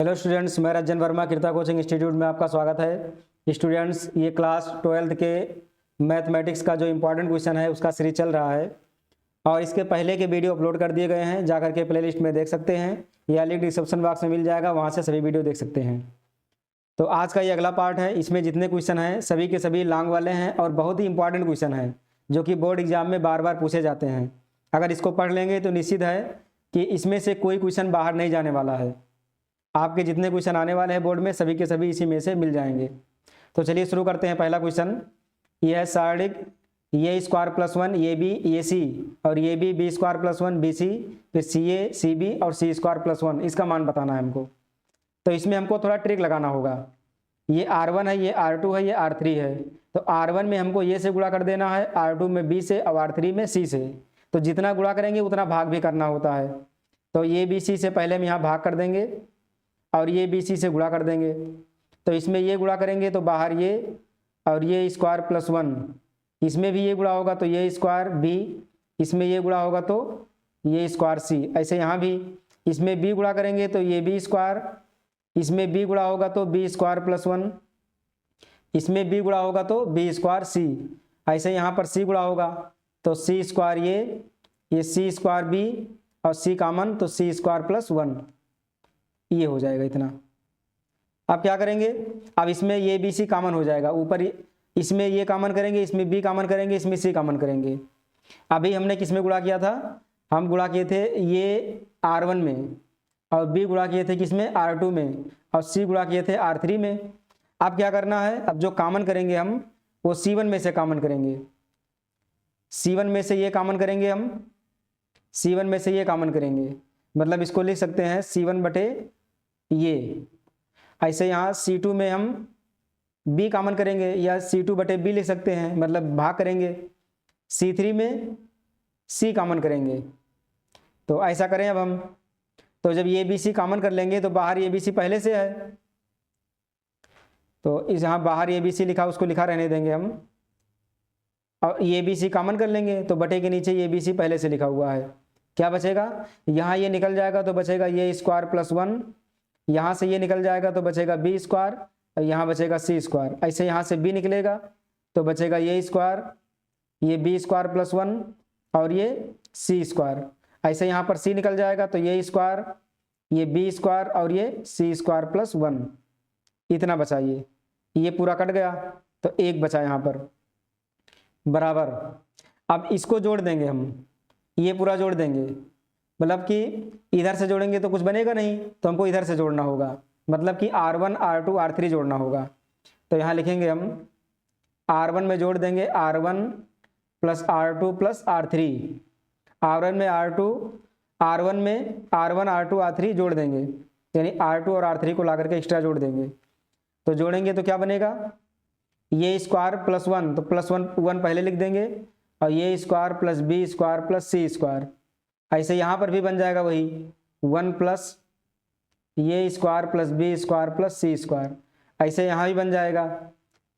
Hello students, मैं रंजन वर्मा कृता coaching institute में आपका स्वागत है। स्टूडेंट्स, ये क्लास 12th के मैथमेटिक्स का जो इम्पोर्टेंट क्वेश्चन है उसका सीरीज चल रहा है और इसके पहले के वीडियो अपलोड कर दिए गए हैं। जाकर के प्लेलिस्ट में देख सकते हैं या लिंक डिस्क्रिप्शन बॉक्स में मिल जाएगा, वहाँ से सभी वीडियो देख सकते हैं। तो आज का ये अगला पार्ट है। इसमें जितने क्वेश्चन हैं सभी के सभी लॉन्ग वाले हैं और बहुत ही इंपॉर्टेंट क्वेश्चन हैं जो कि बोर्ड एग्जाम में बार बार पूछे जाते हैं। अगर इसको पढ़ लेंगे तो निश्चित है कि इसमें से कोई क्वेश्चन बाहर नहीं जाने वाला है। आपके जितने क्वेश्चन आने वाले हैं बोर्ड में सभी के सभी इसी में से मिल जाएंगे। तो चलिए शुरू करते हैं। पहला क्वेश्चन ये है सारणिक A square plus 1 A B A C और A B B square plus 1 B C, फिर सी ए सी बी और सी स्क्वायर प्लस 1, इसका मान बताना है हमको। तो इसमें हमको थोड़ा ट्रिक लगाना होगा। ये R1 है, ये R2 है, ये R3 है। तो R1 में हमको ये से गुणा कर देना है, R2 में B से और R3 में C से। तो जितना गुणा करेंगे उतना भाग भी करना होता है। तो ये बी सी से पहले हम यहाँ भाग कर देंगे और ये बी सी से गुणा कर देंगे। तो इसमें ये गुणा करेंगे तो बाहर ये और ये स्क्वायर प्लस 1, इसमें भी ये गुणा होगा तो ये स्क्वायर बी, इसमें ये गुणा होगा तो ये स्क्वायर सी। ऐसे यहाँ भी इसमें बी गुणा करेंगे तो ये बी स्क्वायर, इसमें बी गुणा होगा तो बी स्क्वायर प्लस 1, इसमें बी गुणा होगा तो बी स्क्वायर सी। ऐसे यहाँ पर सी गुणा होगा तो सी स्क्वायर ये सी स्क्वायर बी और सी कॉमन तो सी स्क्वायर प्लस 1, ये हो जाएगा इतना। अब क्या करेंगे, अब इसमें ये बी सी कॉमन हो जाएगा, ऊपर इसमें ये कॉमन करेंगे, इसमें बी कॉमन करेंगे, इसमें सी कॉमन करेंगे। अभी हमने किस में गुणा किया था, हम गुणा किए थे ये R1 में और बी गुणा किए थे किसमें, R2 में, और सी गुणा किए थे R3 में। अब क्या करना है, अब जो कॉमन करेंगे हम वो C1 में से कॉमन करेंगे, C1 में से ये कॉमन करेंगे हम, C1 में से ये कॉमन करेंगे। मतलब इसको लिख सकते हैं C1 बटे ये। ऐसे यहाँ C2 में हम B कॉमन करेंगे या C2 बटे B लिख सकते हैं, मतलब भाग करेंगे। C3 में C कॉमन करेंगे। तो ऐसा करें अब हम, तो जब ये BC कॉमन कर लेंगे तो बाहर ये BC पहले से है, तो इस यहाँ बाहर ये BC लिखा उसको लिखा रहने देंगे हम, और ये BC कॉमन कर लेंगे तो बटे के नीचे ये BC पहले से लिखा हुआ है। क्या बचेगा, यहाँ ये निकल जाएगा तो बचेगा ये स्क्वायर प्लस 1, यहाँ से ये निकल जाएगा तो बचेगा बी स्क्वायर और यहाँ बचेगा सी स्क्वायर। ऐसे यहाँ से बी निकलेगा तो बचेगा ये स्क्वायर, ये बी स्क्वायर प्लस 1 और ये सी स्क्वायर। ऐसे यहाँ पर सी निकल जाएगा तो ये स्क्वायर, ये बी स्क्वायर और ये सी स्क्वायर प्लस 1, इतना बचा। ये पूरा कट गया तो एक बचा यहाँ पर बराबर। अब इसको जोड़ देंगे हम, ये पूरा जोड़ देंगे, मतलब कि इधर से जोड़ेंगे तो कुछ बनेगा नहीं, तो हमको इधर से जोड़ना होगा, मतलब कि R1 R2 R3 जोड़ना होगा। तो यहाँ लिखेंगे हम R1 में जोड़ देंगे R1 plus R2 plus R3, R1 में R1 R2 R3 जोड़ देंगे, यानी R2 और R3 को ला करके एक्स्ट्रा जोड़ देंगे। तो जोड़ेंगे तो क्या बनेगा, ये स्क्वायर प्लस 1 तो प्लस 1 पहले लिख देंगे और A square plus B square plus C square. ऐसे यहाँ पर भी बन जाएगा वही 1 plus A square plus B square plus C square. ऐसे यहाँ भी बन जाएगा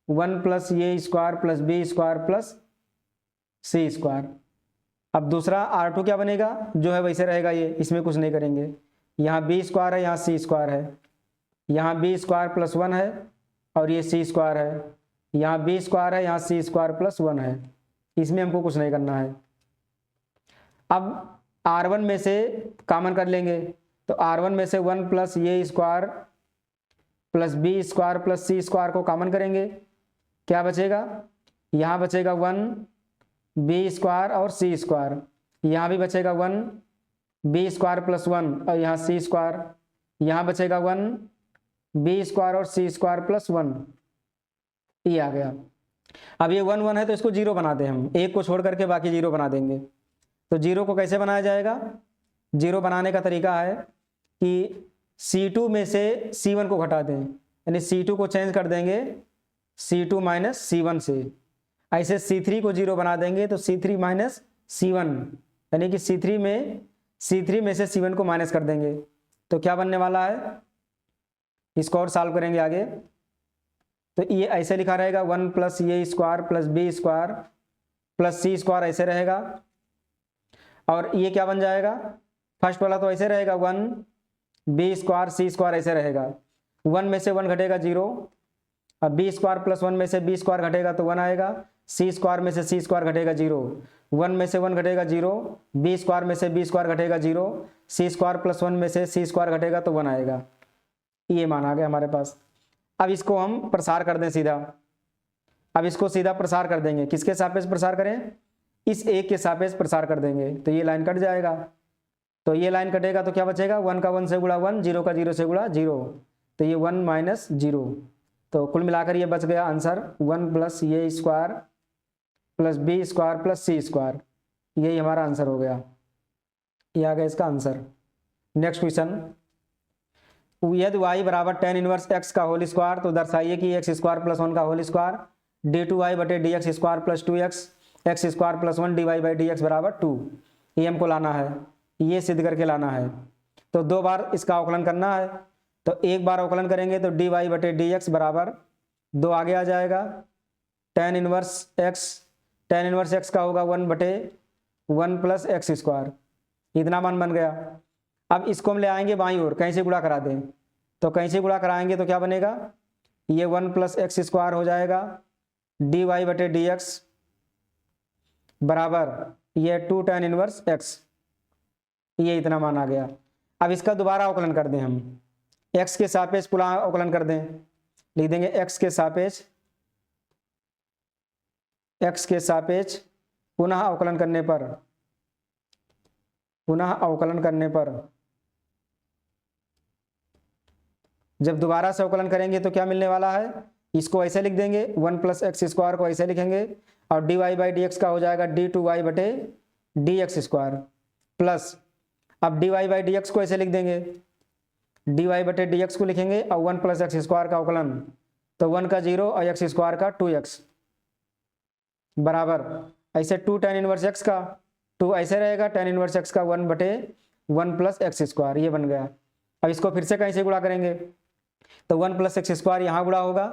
1 plus A square plus B square plus C square. अब दूसरा R2 क्या बनेगा, जो है वैसे रहेगा, ये इसमें कुछ नहीं करेंगे। यहाँ बी स्क्वायर है, यहाँ सी स्क्वायर है, यहाँ बी स्क्वायर प्लस 1 है और ये सी स्क्वायर है, यहाँ बी स्क्वायर है, यहाँ सी स्क्वायर प्लस 1 है, इसमें हमको कुछ नहीं करना है। अब R1 में से कॉमन कर लेंगे तो R1 में से 1 plus A square plus B square plus C square को कॉमन करेंगे, क्या बचेगा, यहाँ बचेगा 1 बी स्क्वायर और सी स्क्वायर, यहाँ भी बचेगा 1 बी स्क्वायर प्लस 1 और यहाँ सी स्क्वायर, यहाँ बचेगा 1 बी स्क्वायर और सी स्क्वायर प्लस 1, ये आ गया। अब ये 1 1 है तो इसको 0 बना दें हम, एक को छोड़ करके बाकी 0 बना देंगे। तो 0 को कैसे बनाया जाएगा, 0 बनाने का तरीका है कि C2 में से C1 को घटा दें, यानी C2 को चेंज कर देंगे C2 माइनस C1 से। ऐसे C3 को 0 बना देंगे तो C3 माइनस C1, यानी कि C3 में से C1 को माइनस कर देंगे। तो क्या बनने वाला है, इसको और सॉल्व करेंगे आगे। तो ये ऐसे लिखा रहेगा 1 plus A square plus B square plus C square, ऐसे रहेगा। और ये क्या बन जाएगा, फर्स्ट वाला तो ऐसे रहेगा 1 बी स्क्वायर सी स्क्वायर ऐसे रहेगा, 1 में से 1 घटेगा 0, अब बी स्क्वायर प्लस 1 में से बी स्क्वायर घटेगा तो 1 आएगा, सी स्क्वायर में से सी स्क्वायर घटेगा 0, 1 में से 1 घटेगा 0, बी स्क्वायर में से बी स्क्वायर घटेगा 0, सी स्क्वायर प्लस 1 में से सी स्क्वायर घटेगा तो 1 आएगा। ये मान आ गया हमारे पास। अब इसको हम प्रसार कर दें सीधा, अब इसको सीधा प्रसार कर देंगे, किसके सापेक्ष प्रसार करें, इस एक के सापेक्ष प्रसार कर देंगे, तो ये लाइन कट जाएगा, तो ये लाइन कटेगा तो क्या बचेगा, 1 का 1 से गुणा 1, 0 का 0 से गुणा 0, तो ये 1 माइनस 0, तो कुल मिलाकर ये बच गया answer 1 plus A square plus B square plus C square, यही हमारा आंसर हो गया, ये आ गया इसका आंसर। नेक्स्ट क्वेश्चन, यदि y बराबर tan इनवर्स x का होल स्क्वायर, तो दर्शाइए कि x स्क्वायर प्लस 1 का होल स्क्वायर d2y बटे dx square plus 2x x square plus 1 dy by dx बराबर 2, ये हमको लाना है, ये सिद्ध करके लाना है। तो 2 बार इसका अवकलन करना है, तो एक बार अवकलन करेंगे तो dy बटे dx बराबर 2 आगे आ जाएगा, tan इनवर्स x का होगा 1 बटे 1 प्लस एक्स स्क्वायर, इतना मान बन गया। अब इसको हम ले आएंगे बाईं ओर, कहीं से गुणा करा दें, तो कहीं से गुणा कराएंगे तो क्या बनेगा, ये 1 प्लस एक्स स्क्वायर हो जाएगा, dy बटे dx बराबर ये 2 tan इनवर्स x, ये इतना मान आ गया। अब इसका दोबारा अवकलन कर दें हम, x के सापेक्ष पुनः अवकलन कर दें, लिख देंगे x के सापेक्ष पुनः अवकलन करने पर जब दोबारा से अवकलन करेंगे तो क्या मिलने वाला है, इसको ऐसे लिख देंगे, 1 प्लस एक्स स्क्वायर को ऐसे लिखेंगे, और dy बाई डी का हो जाएगा d2y बटे dx स्क्वायर, प्लस अब dy बाई डी को ऐसे लिख देंगे, dy बटे dx को लिखेंगे और 1 प्लस एक्स स्क्वायर का अवकलन, तो 1 का 0 और एक्स स्क्वायर का 2x बराबर ऐसे 2 tan इनवर्स x का 2 ऐसे रहेगा, tan इनवर्स x का 1 बटे 1 प्लस एक्स स्क्वायर, ये बन गया। अब इसको फिर से कहीं से गुणा करेंगे, तो 1 प्लस एक्स स्क्वायर यहाँ गुणा होगा,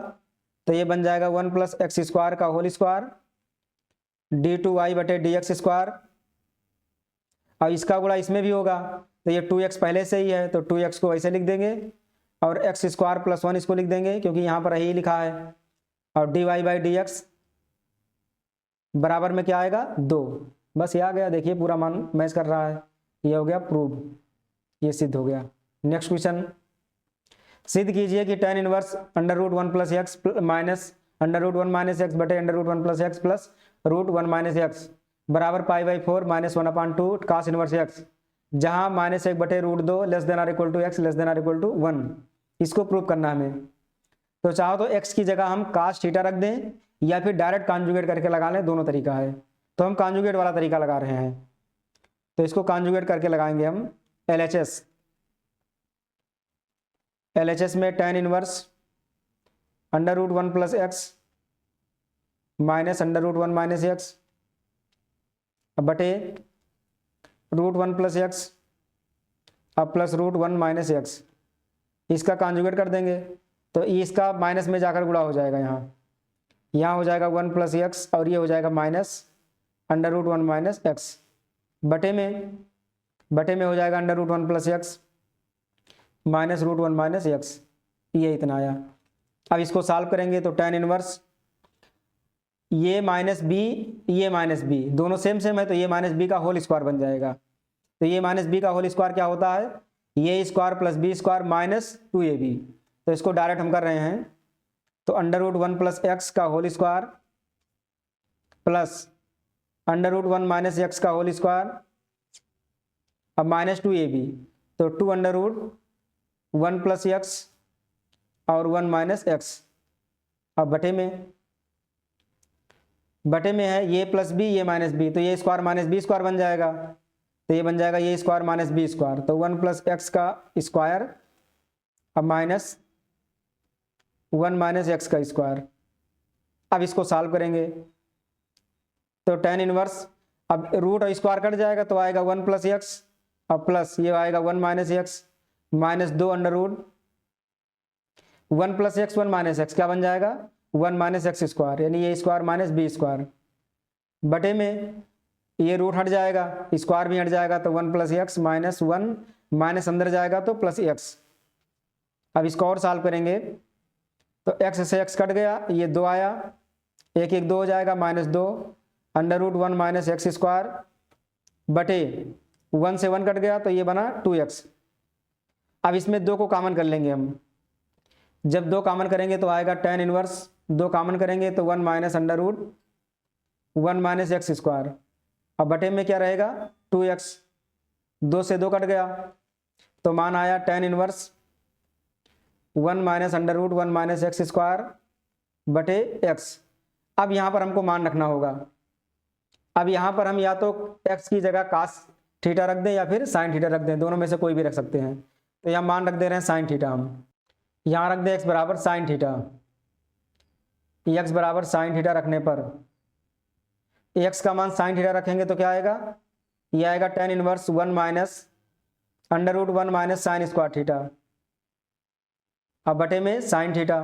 तो ये बन जाएगा 1 प्लस एक्स स्क्वायर का होल स्क्वायर d2y बटे dx स्क्वायर, और इसका गुणा इसमें भी होगा, तो ये 2x पहले से ही है, तो 2x को ऐसे लिख देंगे और एक्स स्क्वायर प्लस 1 इसको लिख देंगे क्योंकि यहाँ पर यही लिखा है, और dy बाई dx बराबर में क्या आएगा 2, बस ये आ गया। देखिए पूरा मान मैच कर रहा है, ये हो गया प्रूव, ये सिद्ध हो गया। नेक्स्ट क्वेश्चन, सिद्ध कीजिए कि tan inverse √1 plus X minus √1 minus X बटे √1 plus x plus √1 minus x बराबर π/4 माइनस 1/2 कास इनवर्स एक्स, जहाँ -1 बटे √2 less than or equal to X less than or equal to 1, इसको प्रूव करना हमें। तो चाहो तो x की जगह हम कास थीटा रख दें या फिर डायरेक्ट कॉन्जुगेट करके लगा लें, दोनों तरीका है। तो हम कॉन्जुगेट वाला तरीका लगा रहे हैं, तो इसको कॉन्जुगेट करके लगाएंगे हम LHS में tan inverse √1 plus X minus √1 minus X बटे √1 प्लस एक्स अब प्लस √1 माइनस एक्स, इसका कॉन्जुगेट कर देंगे तो इसका माइनस में जाकर गुणा हो जाएगा, यहाँ हो जाएगा 1 प्लस एक्स और ये हो जाएगा माइनस √1 माइनस एक्स, बटे में हो जाएगा √1 plus X minus √1 minus X, ये इतना आया। अब इसको सॉल्व करेंगे तो tan इनवर्स ये माइनस बी दोनों सेम है, तो ये माइनस बी का होल स्क्वायर बन जाएगा। तो ये माइनस बी का होल स्क्वायर क्या होता है, ये square plus B square minus 2ab, तो इसको डायरेक्ट हम कर रहे हैं, तो √1 प्लस एक्स का whole square plus √1 minus X का होल स्क्वायर अब माइनस 2ab, तो 2√1 प्लस एक्स और 1 माइनस एक्स, अब बटे में है ये प्लस बी ये माइनस बी, तो ये स्क्वायर माइनस बी स्क्वायर बन जाएगा, तो ये बन जाएगा ये स्क्वायर माइनस बी स्क्वायर, तो 1 प्लस एक्स का स्क्वायर अब माइनस 1 माइनस एक्स का स्क्वायर। अब इसको सॉल्व करेंगे तो tan इनवर्स अब रूट और स्क्वायर कट जाएगा, तो आएगा 1 प्लस एक्स अब प्लस ये आएगा 1 minus x minus 2 √1 plus x 1 minus x क्या बन जाएगा 1 माइनस एक्स स्क्वायर, यानी ये स्क्वायर माइनस बी स्क्वायर, बटे में ये रूट हट जाएगा स्क्वायर भी हट जाएगा, तो 1 प्लस एक्स माइनस 1 माइनस अंदर जाएगा तो प्लस एक्स। अब इसको और सॉल्व करेंगे तो एक्स से एक्स कट गया, ये 2 आया, एक एक 2 हो जाएगा, -2 √1 माइनस एक्स स्क्वायर बटे 1 से 1 कट गया तो ये बना 2x। अब इसमें 2 को कॉमन कर लेंगे हम, जब 2 कॉमन करेंगे तो आएगा tan इनवर्स, 2 कॉमन करेंगे तो 1 माइनस √1 माइनस एक्स स्क्वायर। अब बटे में क्या रहेगा 2x, 2 से 2 कट गया तो मान आया tan inverse 1 minus √1 minus x square बटे x। अब यहाँ पर हमको मान रखना होगा। अब यहाँ पर हम या तो x की जगह cos थीटा रख दें या फिर sin थीटा रख दें, दोनों में से कोई भी रख सकते हैं। तो यहाँ मान रख दे रहे हैं sin थीटा, हम यहाँ रख दें x बराबर sin थीटा। x बराबर sin थीटा रखने पर x का मान sin थीटा रखेंगे तो क्या आएगा, ये आएगा tan inverse 1 minus √1 minus sign square theta, अब बटे में sin थीटा।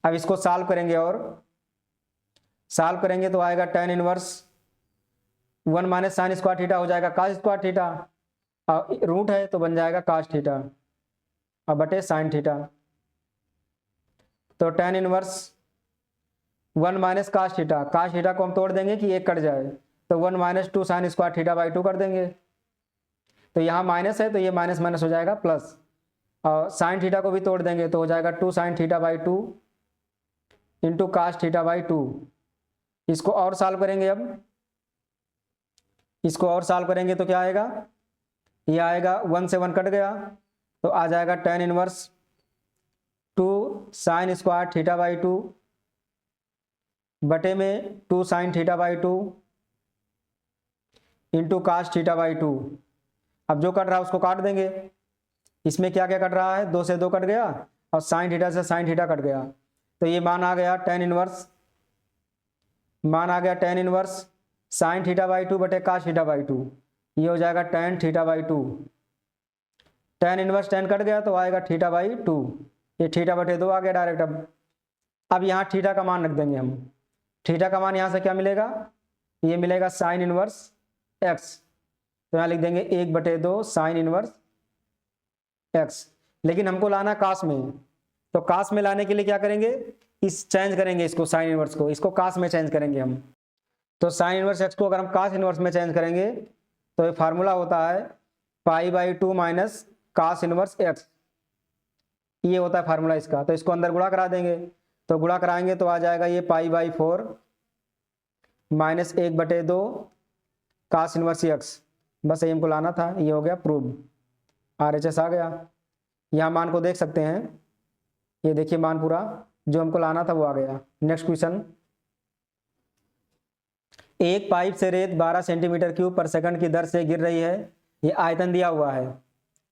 अब इसको सॉल्व करेंगे और सॉल्व करेंगे तो आएगा tan inverse 1 minus sign square theta हो जाएगा cos स्क्वायर थीटा, रूट है तो बन जाएगा cos थीटा, अब बटे sin थीटा। तो tan inverse 1 minus cos theta को हम तोड़ देंगे कि एक कट जाए तो 1 minus 2 sine square theta by 2 कर देंगे। तो यहाँ माइनस है तो ये माइनस माइनस हो जाएगा प्लस, और साइन थीटा को भी तोड़ देंगे तो हो जाएगा 2 sine theta by 2 into cos theta by 2। इसको और सॉल्व करेंगे, अब इसको और सॉल्व करेंगे तो क्या आएगा, ये आएगा 1 से 1 कट गया तो आ जाएगा tan inverse 2 sine square theta by 2 बटे में 2 sine theta by 2 into cos theta by 2। अब जो कट रहा है उसको काट देंगे, इसमें क्या क्या कट रहा है, 2 से 2 कट गया और साइन थीटा से साइन थीटा कट गया तो ये मान आ गया tan इनवर्स, मान आ गया tan inverse sine theta by 2 बटे कास थीटा बाई 2, ये हो जाएगा tan theta by 2। tan inverse tan cut गया तो आएगा थीटा बाई 2, ये थीटा बटे 2 आ गया डायरेक्ट। अब यहाँ थीटा का मान रख देंगे हम, थीटा का मान यहाँ से क्या मिलेगा, ये मिलेगा साइन इनवर्स x, तो यहाँ लिख देंगे 1/2 साइन इनवर्स x। लेकिन हमको लाना कास में, तो कास में लाने के लिए क्या करेंगे, इस चेंज करेंगे इसको, साइन इनवर्स को, इसको कास में चेंज करेंगे हम। तो साइन इनवर्स x को अगर हम कास इनवर्स में चेंज करेंगे तो ये फार्मूला होता है π/2 माइनस कास इनवर्स x, ये होता है फार्मूला इसका। तो इसको अंदर गुणा करा देंगे, तो गुणा कराएंगे तो आ जाएगा ये π/4 माइनस 1/2 कास इनवर्स x। बस ये हमको लाना था, ये हो गया प्रूव, RHS आ गया। यहाँ मान को देख सकते हैं, ये देखिए मान पूरा जो हमको लाना था वो आ गया। नेक्स्ट क्वेश्चन, एक पाइप से रेत 12 सेंटीमीटर क्यूब पर सेकंड की दर से गिर रही है, ये आयतन दिया हुआ है,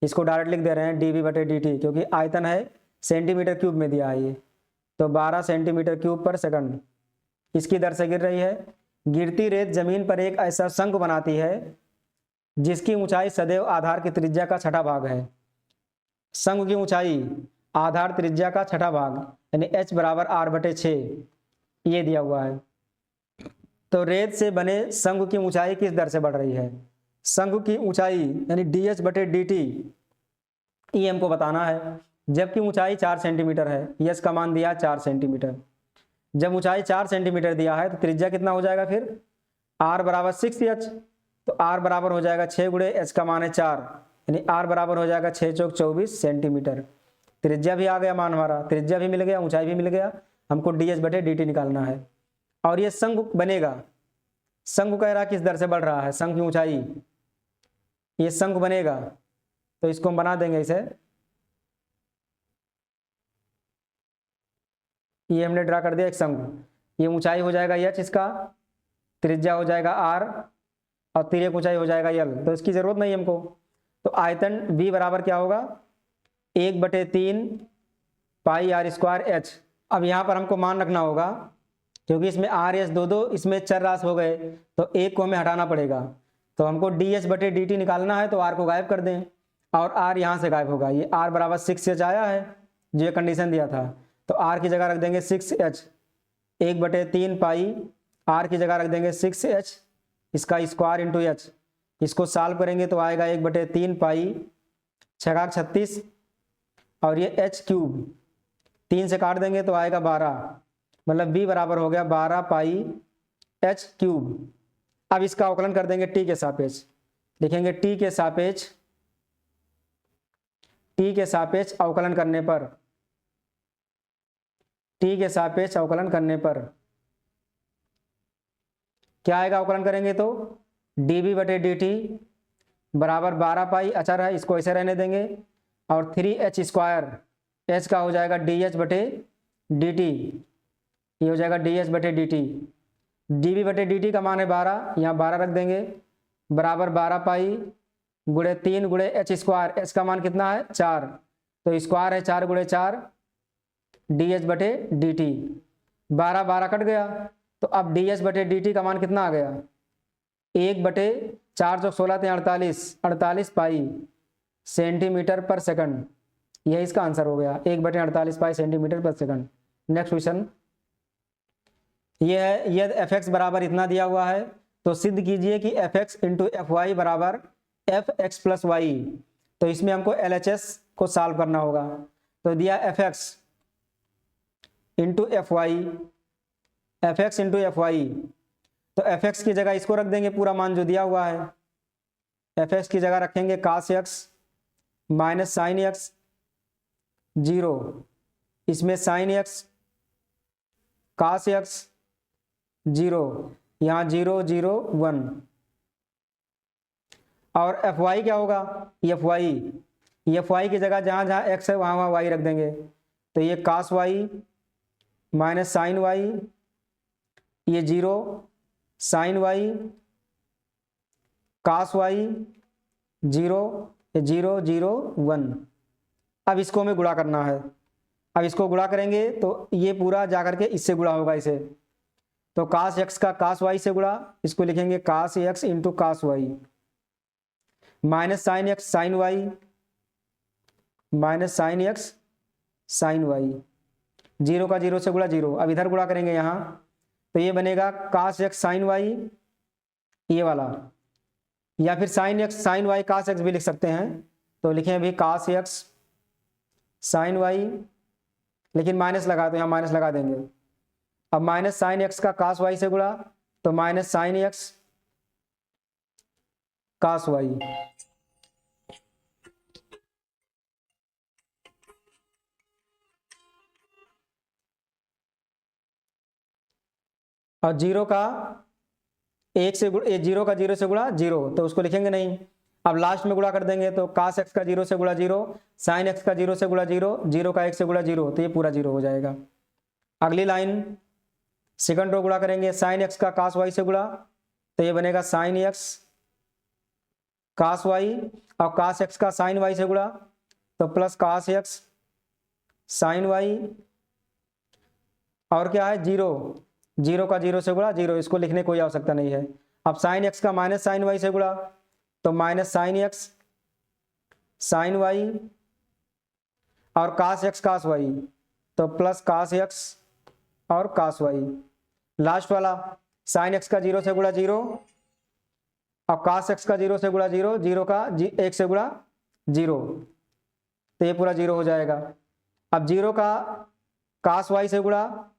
इसको डायरेक्ट लिख दे रहे हैं dV/dt, क्योंकि आयतन है सेंटीमीटर क्यूब में दिया है ये। तो 12 सेंटीमीटर क्यूब पर सेकंड इसकी दर से गिर रही है। गिरती रेत जमीन पर एक ऐसा शंकु बनाती है जिसकी ऊंचाई सदैव आधार की त्रिज्या का 6ठा भाग है। शंकु की ऊंचाई आधार त्रिज्या का 6ठा भाग यानी h बराबर r/6 ये दिया हुआ है। तो रेत से बने शंकु की ऊंचाई किस दर से बढ़ रही है, शंकु की ऊंचाई यानी dH/dt ये हमको बताना है। जबकि ऊंचाई 4 सेंटीमीटर है, यश का मान दिया 4 सेंटीमीटर। जब ऊंचाई 4 सेंटीमीटर दिया है तो त्रिज्या कितना हो जाएगा, फिर r बराबर 6h, तो r बराबर हो जाएगा 6 गुणे h का मान है 4 यानी r बराबर हो जाएगा 6 चौक 24 सेंटीमीटर। त्रिज्या भी आ गया मान हमारा, त्रिज्या भी मिल गया, ऊंचाई भी मिल गया, हमको dH/dt निकालना है। और ये शंकु बनेगा, शंकु कह रहा किस दर से बढ़ रहा है, शंकु की ऊंचाई, ये शंकु बनेगा तो इसको हम बना देंगे इसे, ये हमने ड्रा कर दिया एक शंकु, ये ऊंचाई हो जाएगा h, इसका त्रिज्या हो जाएगा r और तिर्यक ऊंचाई हो जाएगा l, तो इसकी जरूरत नहीं हमको। तो आयतन V बराबर क्या होगा 1/3 πr²h। अब यहाँ पर हमको मान रखना होगा, क्योंकि इसमें RS दो इसमें चर राशि हो गए तो एक को हमें हटाना पड़ेगा। तो हमको dH/dt निकालना है तो r को गायब कर दें और r यहाँ से गायब होगा, ये r बराबर 6h आया है जो ये कंडीशन दिया था, तो r की जगह रख देंगे 6h, 1/3 पाई r की जगह रख देंगे 6h इसका स्क्वायर इंटू h, इसको सॉल्व करेंगे तो आएगा 1/3 पाई 6 36 और ये h क्यूब 3 से काट देंगे तो आएगा 12, मतलब b बराबर हो गया 12 पाई h क्यूब। अब इसका अवकलन कर देंगे t के सापेक्ष, लिखेंगे t के सापेक्ष अवकलन करने पर, t के सापेक्ष अवकलन करने पर क्या आएगा, अवकलन करेंगे तो dv/dt बराबर 12 पाई अचर है, इसको ऐसे रहने देंगे, और 3h², h का हो जाएगा dh/dt, ये हो जाएगा dh/dt। dv/dt का मान है 12, यहाँ 12 रख देंगे, बराबर 12 पाई गुणे 3 गुणे h², h का मान कितना है 4, तो स्क्वायर है 4 गुणे 4 dh/dt, 12 कट गया, तो अब dh/dt का मान कितना आ गया 1/4 × 16 48 पाई सेंटीमीटर पर सेकंड, यह इसका आंसर हो गया 1/48 पाई सेंटीमीटर पर सेकंड। नेक्स्ट क्वेश्चन ये है, यदि fx बराबर इतना दिया हुआ है तो सिद्ध कीजिए कि fx इंटू fy बराबर fx प्लस वाई। तो इसमें हमको LHS को सॉल्व करना होगा, तो दिया fx इंटू fy, तो fx की जगह इसको रख देंगे पूरा मान जो दिया हुआ है, fx की जगह रखेंगे cos x minus sine x 0, इसमें साइन x cos x 0, यहाँ 0 0 1, और fy क्या होगा, fy की जगह जहाँ जहाँ x है वहाँ वहाँ y रख देंगे, तो ये cos y minus sine y, ये 0 साइन y cos y 0 0 0 1। अब इसको हमें गुणा करना है, अब इसको गुणा करेंगे तो ये पूरा जाकर के इससे गुणा होगा इसे, तो cos x का cos y से गुणा, इसको लिखेंगे cos x into cos y, minus sine x sine y minus sine x sine y, 0 का 0 से गुणा 0। अब इधर गुणा करेंगे यहाँ, तो ये बनेगा cos x साइन y, ये वाला, या फिर sine x sine y cos x भी लिख सकते हैं, तो लिखें अभी cos x साइन y, लेकिन माइनस लगा तो यहाँ माइनस लगा देंगे। अब माइनस साइन x का cos y से गुणा, तो minus sine x cos y, और 0 का 1 से गुणा, 0 का 0 से गुणा 0, तो उसको लिखेंगे नहीं। अब लास्ट में गुणा कर देंगे, तो cos x का 0 से गुणा 0, साइन x का 0 से गुणा 0, 0 का 1 से गुणा 0, तो ये पूरा 0 हो जाएगा। अगली लाइन सेकंड रो गुणा करेंगे, साइन x का cos y से गुणा, तो ये बनेगा साइन x cos y, और cos x का साइन y से गुणा, तो plus cos x sine y, और क्या है 0, 0 का 0 से गुणा 0, इसको लिखने की कोई आवश्यकता नहीं है। अब साइन x का माइनस साइन y से गुणा, तो minus sine x sine y, और cos x cos y, तो प्लस cos x और cos y। लास्ट वाला साइन x का 0 से गुणा 0, और cos x का 0 से गुणा 0, 0 का 1 से गुणा 0, तो ये पूरा 0 हो जाएगा। अब 0 का cos y से गुणा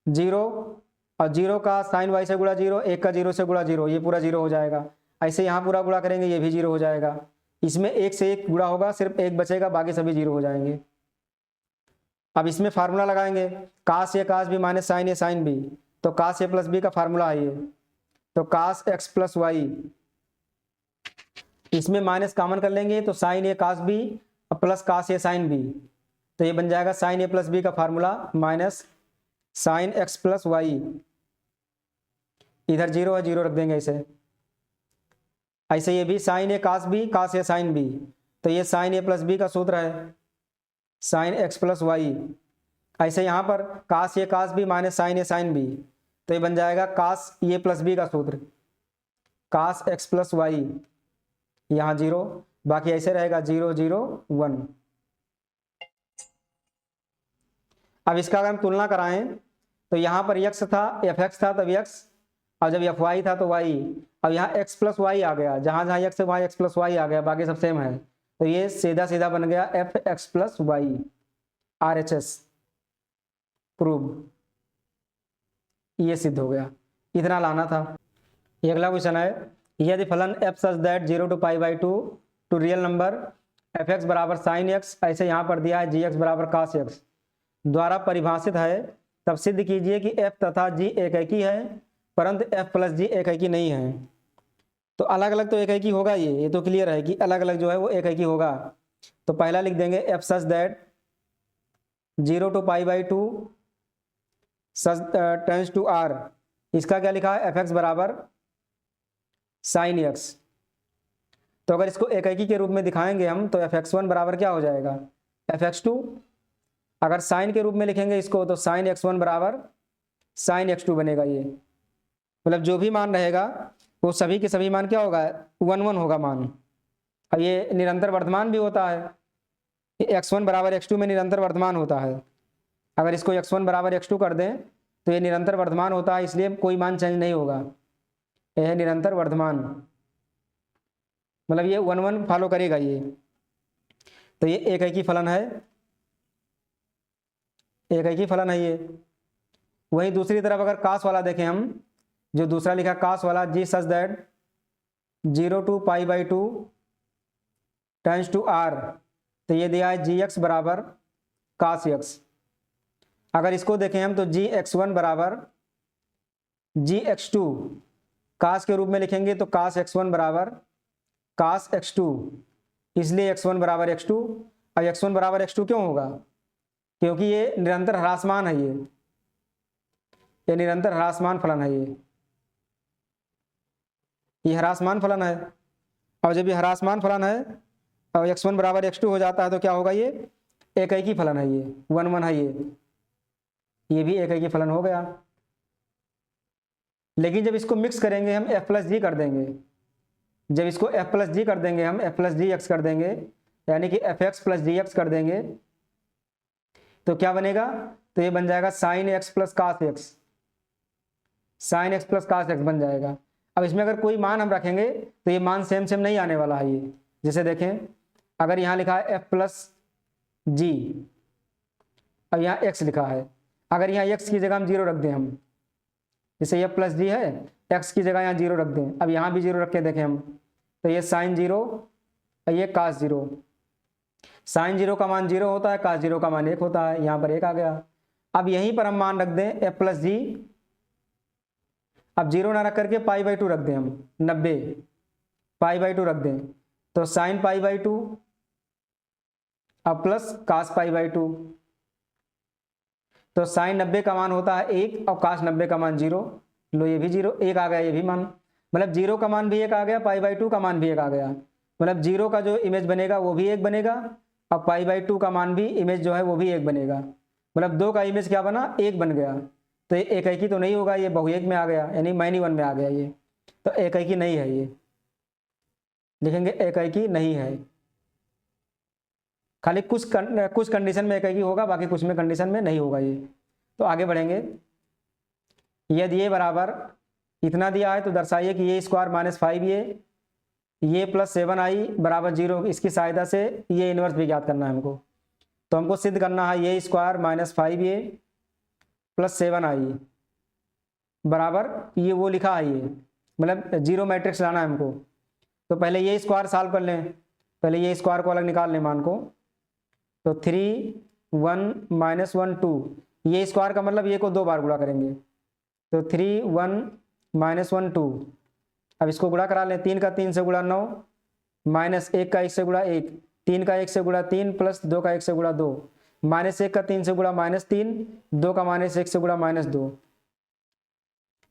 0, और 0 का साइन y से गुणा 0, 1 का 0 से गुणा 0, ये पूरा 0 हो जाएगा। ऐसे यहाँ पूरा गुणा करेंगे, ये भी 0 हो जाएगा। इसमें 1 से 1 गुणा होगा, सिर्फ 1 बचेगा, बाकी सभी 0 हो जाएंगे। अब इसमें फार्मूला लगाएंगे, cos a cos b minus sine a sine b, तो cos a प्लस b का फार्मूला है ये, तो cos x प्लस y, इसमें माइनस कॉमन कर लेंगे, तो sine a cos b plus cos a sine b, तो ये बन जाएगा साइन a प्लस b का formula minus sine x plus y, इधर 0 है 0 रख देंगे ऐसे। ऐसे ये भी sine a cos b cos a sine b, तो ये साइन a प्लस b का सूत्र है साइन x प्लस y। ऐसे यहाँ पर cos a cos b minus sine a sine b, तो ये बन जाएगा cos a प्लस b का सूत्र cos x प्लस y, यहाँ 0, बाकी ऐसे रहेगा 0 0 1। अब इसका अगर हम तुलना कराएं, तो यहाँ पर x था fx था, तब x, और जब एफ वाई था तो वाई, अब यहाँ एक्स प्लस वाई आ गया, जहाँ जहाँ एक्स है वहाँ एक्स प्लस वाई आ गया, बाकी सब सेम है, तो ये सीधा सीधा बन गया F X plus Y, R H S prove, ये सिद्ध हो गया। इतना लाना था। ये अगला क्वेश्चन है, यदि फलन F such that 0 to π/2 to real number F X बराबर साइन एक्स, ऐसे यहाँ पर दिया है जी एक्स बराबर कास एक्स, द्वारा परिभाषित है, तब सिद्ध कीजिए कि एफ तथा जी एक एक ही है, परंतु एफ प्लस जी एक एक ही नहीं है। तो अलग अलग तो एक एक ही होगा, ये तो क्लियर है कि अलग अलग जो है वो एक एक ही होगा। तो पहला लिख देंगे F such that 0 to π/2 such tends to R, इसका क्या लिखा है एफ एक्स बराबर साइन एक्स। तो अगर इसको एकाकी के रूप में दिखाएंगे हम तो एफ एक्स वन बराबर क्या हो जाएगा एफ एक्स टू, अगर साइन के रूप में लिखेंगे इसको तो साइन एक्स वन बराबर साइन एक्स टू बनेगा। ये मतलब जो भी मान रहेगा वो सभी के सभी मान क्या होगा 1 1 होगा मान। अब ये निरंतर वर्तमान भी होता है, एक्स वन बराबर एक्स टू में निरंतर वर्तमान होता है, अगर इसको एक्स वन बराबर एक्स टू कर दें तो ये निरंतर वर्तमान होता है, इसलिए कोई मान चेंज नहीं होगा, यह है निरंतर वर्तमान, मतलब ये 1 1 फॉलो करेगा ये। तो ये एक ही फलन है, एक ही फलन है ये। वही दूसरी तरफ अगर कास वाला देखें हम, जो दूसरा लिखा कास वाला G such that 0 to π/2 tends to R, तो ये दिया है जी एक्स बराबर कास एक्स। अगर इसको देखें हम तो जी एक्स वन बराबर जी एक्स टू, कास के रूप में लिखेंगे तो कास एक्स वन बराबर कास एक्स टू, इसलिए एक्स वन बराबर एक्स टू। अब एक्स वन बराबर एक्स टू क्यों होगा, क्योंकि ये निरंतर ह्रासमान है, ये निरंतर ह्रासमान फलन है, ये ह्रासमान फलन है। और जब ये ह्रासमान फलन है और एक्स वन बराबर एक्स टू हो जाता है तो क्या होगा, ये एक ही फलन है, ये 1 1 है, ये भी एक ही फलन हो गया। लेकिन जब इसको मिक्स करेंगे हम एफ प्लस जी कर देंगे, जब इसको एफ प्लस जी कर देंगे हम एफ प्लस जी एक्स कर देंगे, यानी कि F X plus G X कर देंगे, तो क्या बनेगा, तो ये बन जाएगा sine X plus cos X, sine X plus cos X बन जाएगा। अब इसमें अगर कोई मान हम रखेंगे तो ये मान सेम सेम नहीं आने वाला है ये। जैसे देखें अगर यहाँ लिखा है एफ प्लस जी, अब यहाँ एक्स लिखा है, अगर यहाँ एक्स की जगह हम 0 रख दें हम, जैसे एफ प्लस जी है, एक्स की जगह यहाँ 0 रख दें, अब यहाँ भी 0 रख के देखें हम, तो ये साइन 0 और ये कास 0, साइन 0 का मान 0 होता है, कास 0 का मान 1 होता है, यहाँ पर 1 आ गया। अब यहीं पर हम मान रख दें एफ प्लस जी, अब 0 ना रख करके π/2 रख दें हम, 90 π/2 रख दें, तो साइन π/2 अब प्लस कास π/2, तो साइन 90 का मान होता है 1 और कास 90 का मान 0, लो ये भी 0 1 आ गया, ये भी मान, मतलब 0 का मान भी 1 आ गया, π/2 का मान भी 1 आ गया, मतलब 0 का जो इमेज बनेगा वो भी 1 बनेगा और π/2 का मान भी इमेज जो है वो भी 1 बनेगा, मतलब 2 का इमेज क्या बना 1 बन गया। तो ये एक ही तो नहीं होगा, ये बहुएक में आ गया, यानी माइनी वन में आ गया ये, तो एक ही नहीं है, ये लिखेंगे एक ही नहीं है, खाली कुछ कंडीशन में एक ही होगा, बाकी कुछ में कंडीशन में नहीं होगा ये। तो आगे बढ़ेंगे, यदि ये बराबर इतना दिया है तो दर्शाइए कि ये स्क्वायर माइनस 5 ये प्लस 7i बराबर 0, इसकी सहायता से ये इन्वर्स भी ज्ञात करना है हमको। तो हमको सिद्ध करना है ये square minus 5a plus 7i बराबर ये वो लिखा है, ये मतलब 0 मैट्रिक्स लाना है हमको। तो पहले ये स्क्वायर सॉल्व कर लें, पहले ये स्क्वायर को अलग निकाल लें मान को, तो 3 1 -1 2, ये स्क्वायर का मतलब ये को 2 बार गुणा करेंगे, तो 3 1 -1 2। अब इसको गुणा करा लें, 3 का 3 से गुणा 9, माइनस 1 का 1 से गुणा 1, 3 का 1 से गुणा 3 प्लस 2 का 1 से गुणा 2, -1 का 3 से गुणा -3, 2 का -1 से गुणा -2,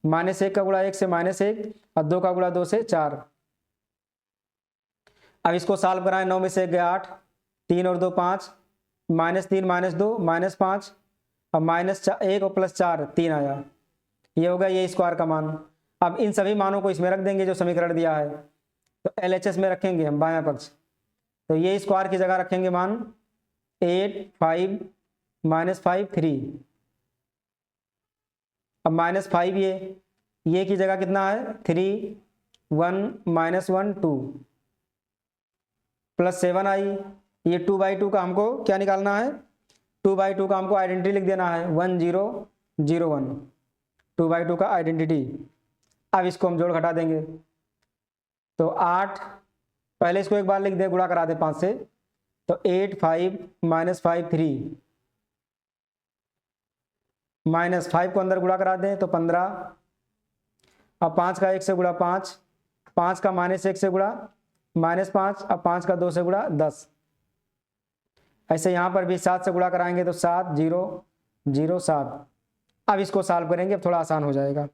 -1 का गुणा 1 से -1 और 2 का गुणा 2 से 4। अब इसको सॉल्व कराएं, 9 में से 1 गया 8, 3 और 2 5, -3 -2 -5 और -1 और प्लस 4 3 आया, ये होगा ये स्क्वायर का मान। अब इन सभी मानों को इसमें रख देंगे जो समीकरण दिया है, तो LHS में रखेंगे हम बायां पक्ष, तो ये स्क्वायर की जगह रखेंगे मान 8 5 -5 3, अब -5 ये ये की जगह कितना है 3 1 -1 2 प्लस 7i। ये 2/2 का हमको क्या निकालना है, 2/2 का हमको आइडेंटिटी लिख देना है 1 0 0 1, 2/2 का आइडेंटिटी। अब इसको हम जोड़ घटा देंगे तो 8, पहले इसको एक बार लिख दे, गुणा करा दे 5 से, तो 8 5 -5 3 -5 को अंदर गुणा करा दें तो 15। अब 5 का 1 से गुणा 5, 5 का -1 से गुणा -5, अब 5 का 2 से गुणा 10। ऐसे यहाँ पर भी 7 से गुणा कराएंगे तो 7 0 0 7। अब इसको सॉल्व करेंगे, अब थोड़ा आसान हो जाएगा,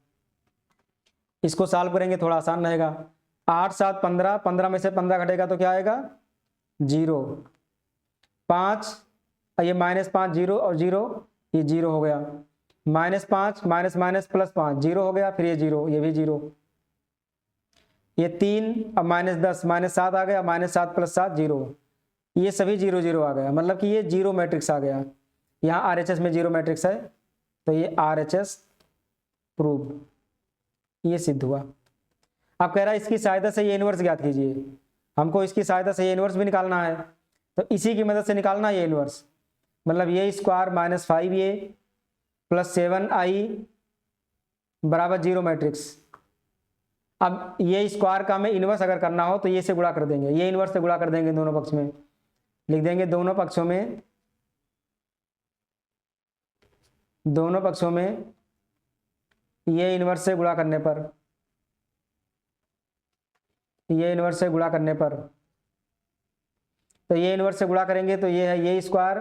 इसको सॉल्व करेंगे थोड़ा आसान रहेगा। 8 7 15, 15 में से 15 घटेगा तो क्या आएगा 0। 5 ये -5 0 और 0, ये 0 हो गया। -5 माइनस प्लस 5 0 हो गया, फिर ये 0, ये भी 0। ये 3, अब -10 -7 आ गया, -7 + 7 0, ये सभी 0 0 आ गया, मतलब कि ये 0 मैट्रिक्स आ गया। यहाँ RHS में 0 मैट्रिक्स है तो ये RHS प्रूव्ड, ये सिद्ध हुआ। अब कह रहा है इसकी सहायता से ये इनवर्स ज्ञात कीजिए। हमको इसकी सहायता से ये इनवर्स भी निकालना है, तो इसी की मदद से निकालना है ये इनवर्स। मतलब ये स्क्वायर -5a + 7i बराबर 0 मैट्रिक्स। अब ये स्क्वायर का हमें इनवर्स अगर करना हो तो ये से गुणा कर देंगे, ये इनवर्स से गुणा कर देंगे, दोनों पक्ष में लिख देंगे, दोनों पक्षों में ये इनवर्स से गुणा करने पर, ये इनवर्स से गुणा करने पर, तो ये इनवर्स से गुणा करेंगे तो ये है ये स्क्वायर,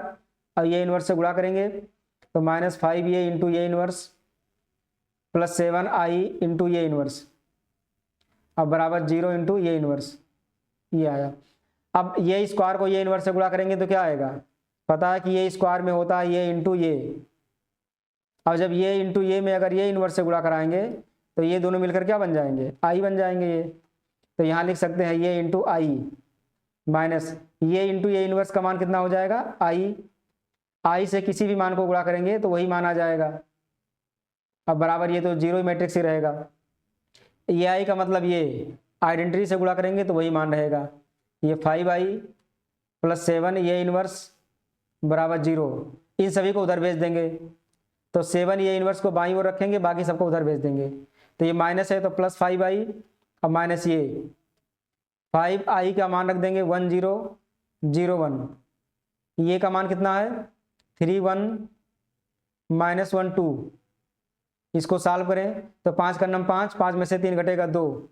और ये इनवर्स से गुणा करेंगे तो -5a इंटू ये इनवर्स प्लस 7i इंटू ये इनवर्स, अब बराबर 0 इंटू ये इनवर्स, ये आया। अब ये स्क्वायर को ये इनवर्स से गुणा करेंगे तो क्या आएगा, पता है कि ये स्क्वायर में होता है ये इंटू ये। अब जब ये इंटू ये में अगर ये इनवर्स से गुणा कराएंगे तो ये दोनों मिलकर क्या बन जाएंगे, आई बन जाएंगे ये। तो यहाँ लिख सकते हैं ये इंटू आई माइनस ये इंटू ये इनवर्स का मान कितना हो जाएगा आई से किसी भी मान को गुणा करेंगे तो वही मान आ जाएगा। अब बराबर ये तो 0 मैट्रिक्स ही रहेगा। ये आई का मतलब ये आइडेंटिटी से गुणा करेंगे तो वही मान रहेगा। ये 5i + 7 ये इनवर्स बराबर 0, इन सभी को उधर भेज देंगे तो 7 ये इनवर्स को बाईं ओर रखेंगे, बाकी सबको उधर भेज देंगे। तो ये माइनस है तो +5i, अब माइनस ये 5i का मान रख देंगे 1 0 0 1, ये का मान कितना है 3 1 -1 2। इसको सॉल्व करें तो 5 का नम 5, 5 में से 3 घटेगा 2,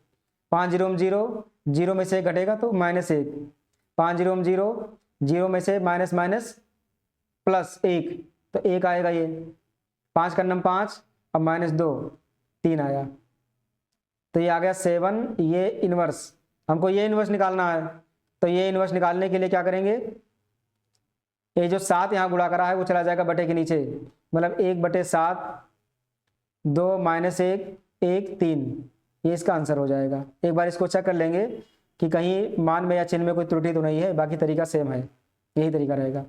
5 0 0, 0 में से 1 घटेगा तो -1, 5 0 0, 0 में से माइनस +1 तो 1 आएगा। ये 5 का नम 5, अब -2 3 आया, तो ये आ गया 7 ये इनवर्स। हमको ये इनवर्स निकालना है, तो ये इनवर्स निकालने के लिए क्या करेंगे, ये जो 7 यहाँ गुणा करा है वो चला जाएगा बटे के नीचे, मतलब 1/7 2 -1 1 3, ये इसका आंसर हो जाएगा। एक बार इसको चेक कर लेंगे कि कहीं मान में या चिन्ह में कोई त्रुटि तो नहीं है, बाकी तरीका सेम है, यही तरीका रहेगा।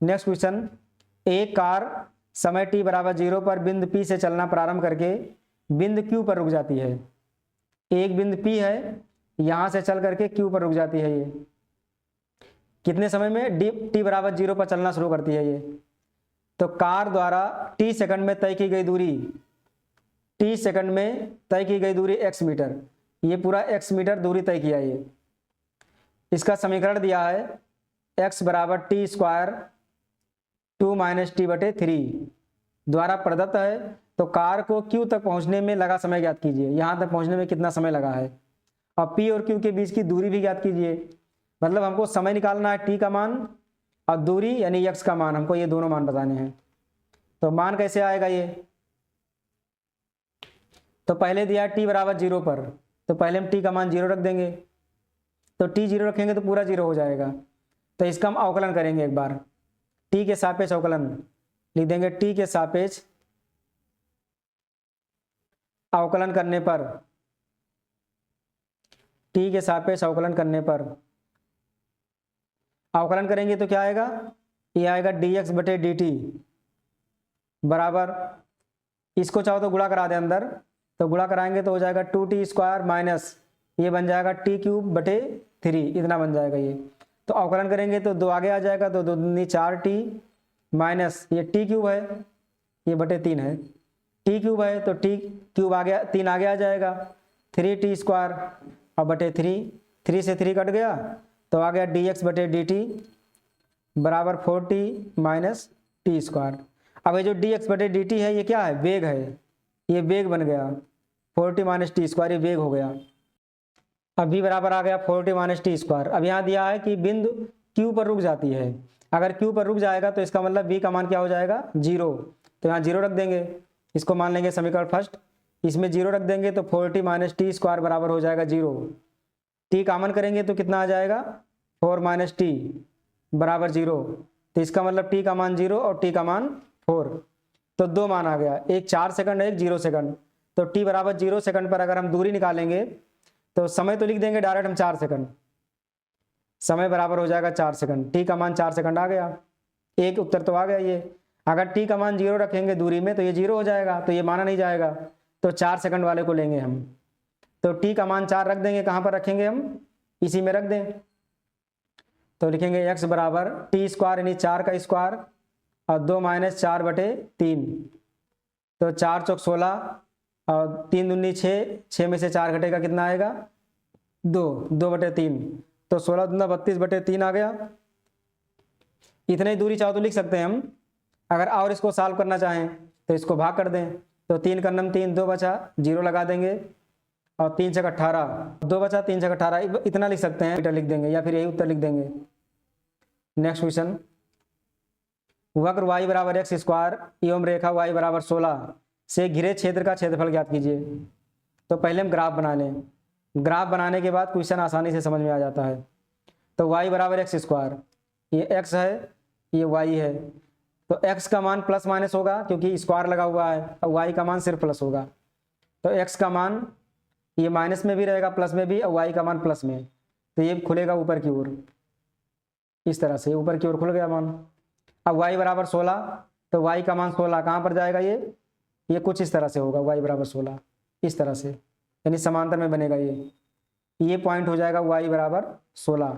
नेक्स्ट क्वेश्चन, एक कार समय t = 0 पर बिंदु P से चलना प्रारंभ करके बिंदु Q पर रुक जाती है। एक बिंदु P है, यहां से चल करके Q पर रुक जाती है। ये कितने समय में t = 0 पर चलना शुरू करती है ये, तो कार द्वारा t सेकंड में तय की गई दूरी, t सेकंड में तय की गई दूरी x मीटर, ये पूरा x मीटर दूरी तय किया। ये इसका समीकरण दिया है x = t² 2 - t/3 द्वारा प्रदत्त है। तो कार को Q तक पहुंचने में लगा समय ज्ञात कीजिए, यहां तक पहुंचने में कितना समय लगा है। अब P और Q के बीच की दूरी भी ज्ञात कीजिए, मतलब हमको समय निकालना है t का मान और दूरी यानी x का मान, हमको ये दोनों मान बताने हैं। तो मान कैसे आएगा ये, तो पहले दिया t = 0 पर, तो पहले हम t का मान 0 रख देंगे, तो t 0 रखेंगे तो पूरा 0 हो जाएगा। तो इसका हम अवकलन करेंगे एक बार, t के सापेक्ष अवकलन लिख देंगे, t के सापेक्ष अवकलन करने पर, t के सापेक्ष अवकलन करने पर अवकलन करेंगे तो क्या आएगा, ये आएगा dx/dt बराबर, इसको चाहो तो गुणा करा दे अंदर, तो गुणा कराएंगे तो हो जाएगा 2t² माइनस ये बन जाएगा t³/3, इतना बन जाएगा ये। तो अवकलन करेंगे तो 2 आगे आ जाएगा, तो 2 दूनी 4t माइनस ये t³ है, ये बटे 3 है, t³ है तो t³ आ गया, 3 आगे आ जाएगा, 3t² और बटे 3 से 3 कट गया तो आ गया dx/dt बराबर 4t माइनस t²। अब ये जो dx/dt है ये क्या है, वेग है, ये वेग बन गया 4t माइनस t², ये वेग हो गया। अब v बराबर आ गया 4t माइनस t²। अब यहाँ दिया है कि बिंदु q पर रुक जाती है, अगर q पर रुक जाएगा तो इसका मतलब v का मान क्या हो जाएगा, 0। तो यहाँ 0 रख देंगे, इसको मान लेंगे समीकरण फर्स्ट, इसमें 0 रख देंगे तो 4t माइनस t² बराबर हो जाएगा 0। t कॉमन करेंगे तो कितना आ जाएगा, 4 माइनस t बराबर 0। तो इसका मतलब t का मान 0 और t का मान 4, तो 2 मान आ गया, एक 4 सेकंड एक 0 सेकंड। तो t बराबर 0 सेकंड पर अगर हम दूरी निकालेंगे तो समय तो लिख देंगे डायरेक्ट हम 4 सेकंड, समय बराबर हो जाएगा 4 सेकंड, t का मान 4 सेकंड आ गया, एक उत्तर तो आ गया ये। अगर t का मान 0 रखेंगे दूरी में तो ये 0 हो जाएगा, तो ये माना नहीं जाएगा, तो 4 सेकंड वाले को लेंगे हम। तो t का मान 4 रख देंगे, कहाँ पर रखेंगे हम, इसी में रख दें, तो लिखेंगे x बराबर t² यानी 4 का स्क्वायर और 2 माइनस 4/3, तो 4 चौक 16 और 3 दूनी 6, 6 में से 4 घटेगा कितना आएगा, 2/3, तो 16 दूना 32/3 आ गया। इतनी दूरी चाहो तो लिख सकते हैं हम, अगर और इसको सॉल्व करना चाहें तो इसको भाग कर दें, तो 3 का नम 3, 2 बचा, 0 लगा देंगे और 3 छक 18, 2 बचा, 3 छक 18, इतना लिख सकते हैं, लिख देंगे या फिर यही उत्तर लिख देंगे। नेक्स्ट क्वेश्चन, वक्र y बराबर x² एवं रेखा y बराबर 16 से घिरे क्षेत्र का क्षेत्रफल ज्ञात कीजिए। तो पहले हम ग्राफ बना लें, ग्राफ बनाने के बाद क्वेश्चन आसानी से समझ में आ जाता है। तो y बराबर x², ये x है ये y है, तो x का मान प्लस माइनस होगा क्योंकि स्क्वायर लगा हुआ है, और y का मान सिर्फ प्लस होगा। तो x का मान ये माइनस में भी रहेगा प्लस में भी, और y का मान प्लस में, तो ये खुलेगा ऊपर की ओर, इस तरह से ऊपर की ओर खुल गया मान। अब y बराबर 16, तो y का मान 16 कहाँ पर जाएगा, ये कुछ इस तरह से होगा, y बराबर 16 इस तरह से, यानी समांतर में बनेगा, ये पॉइंट हो जाएगा y बराबर 16।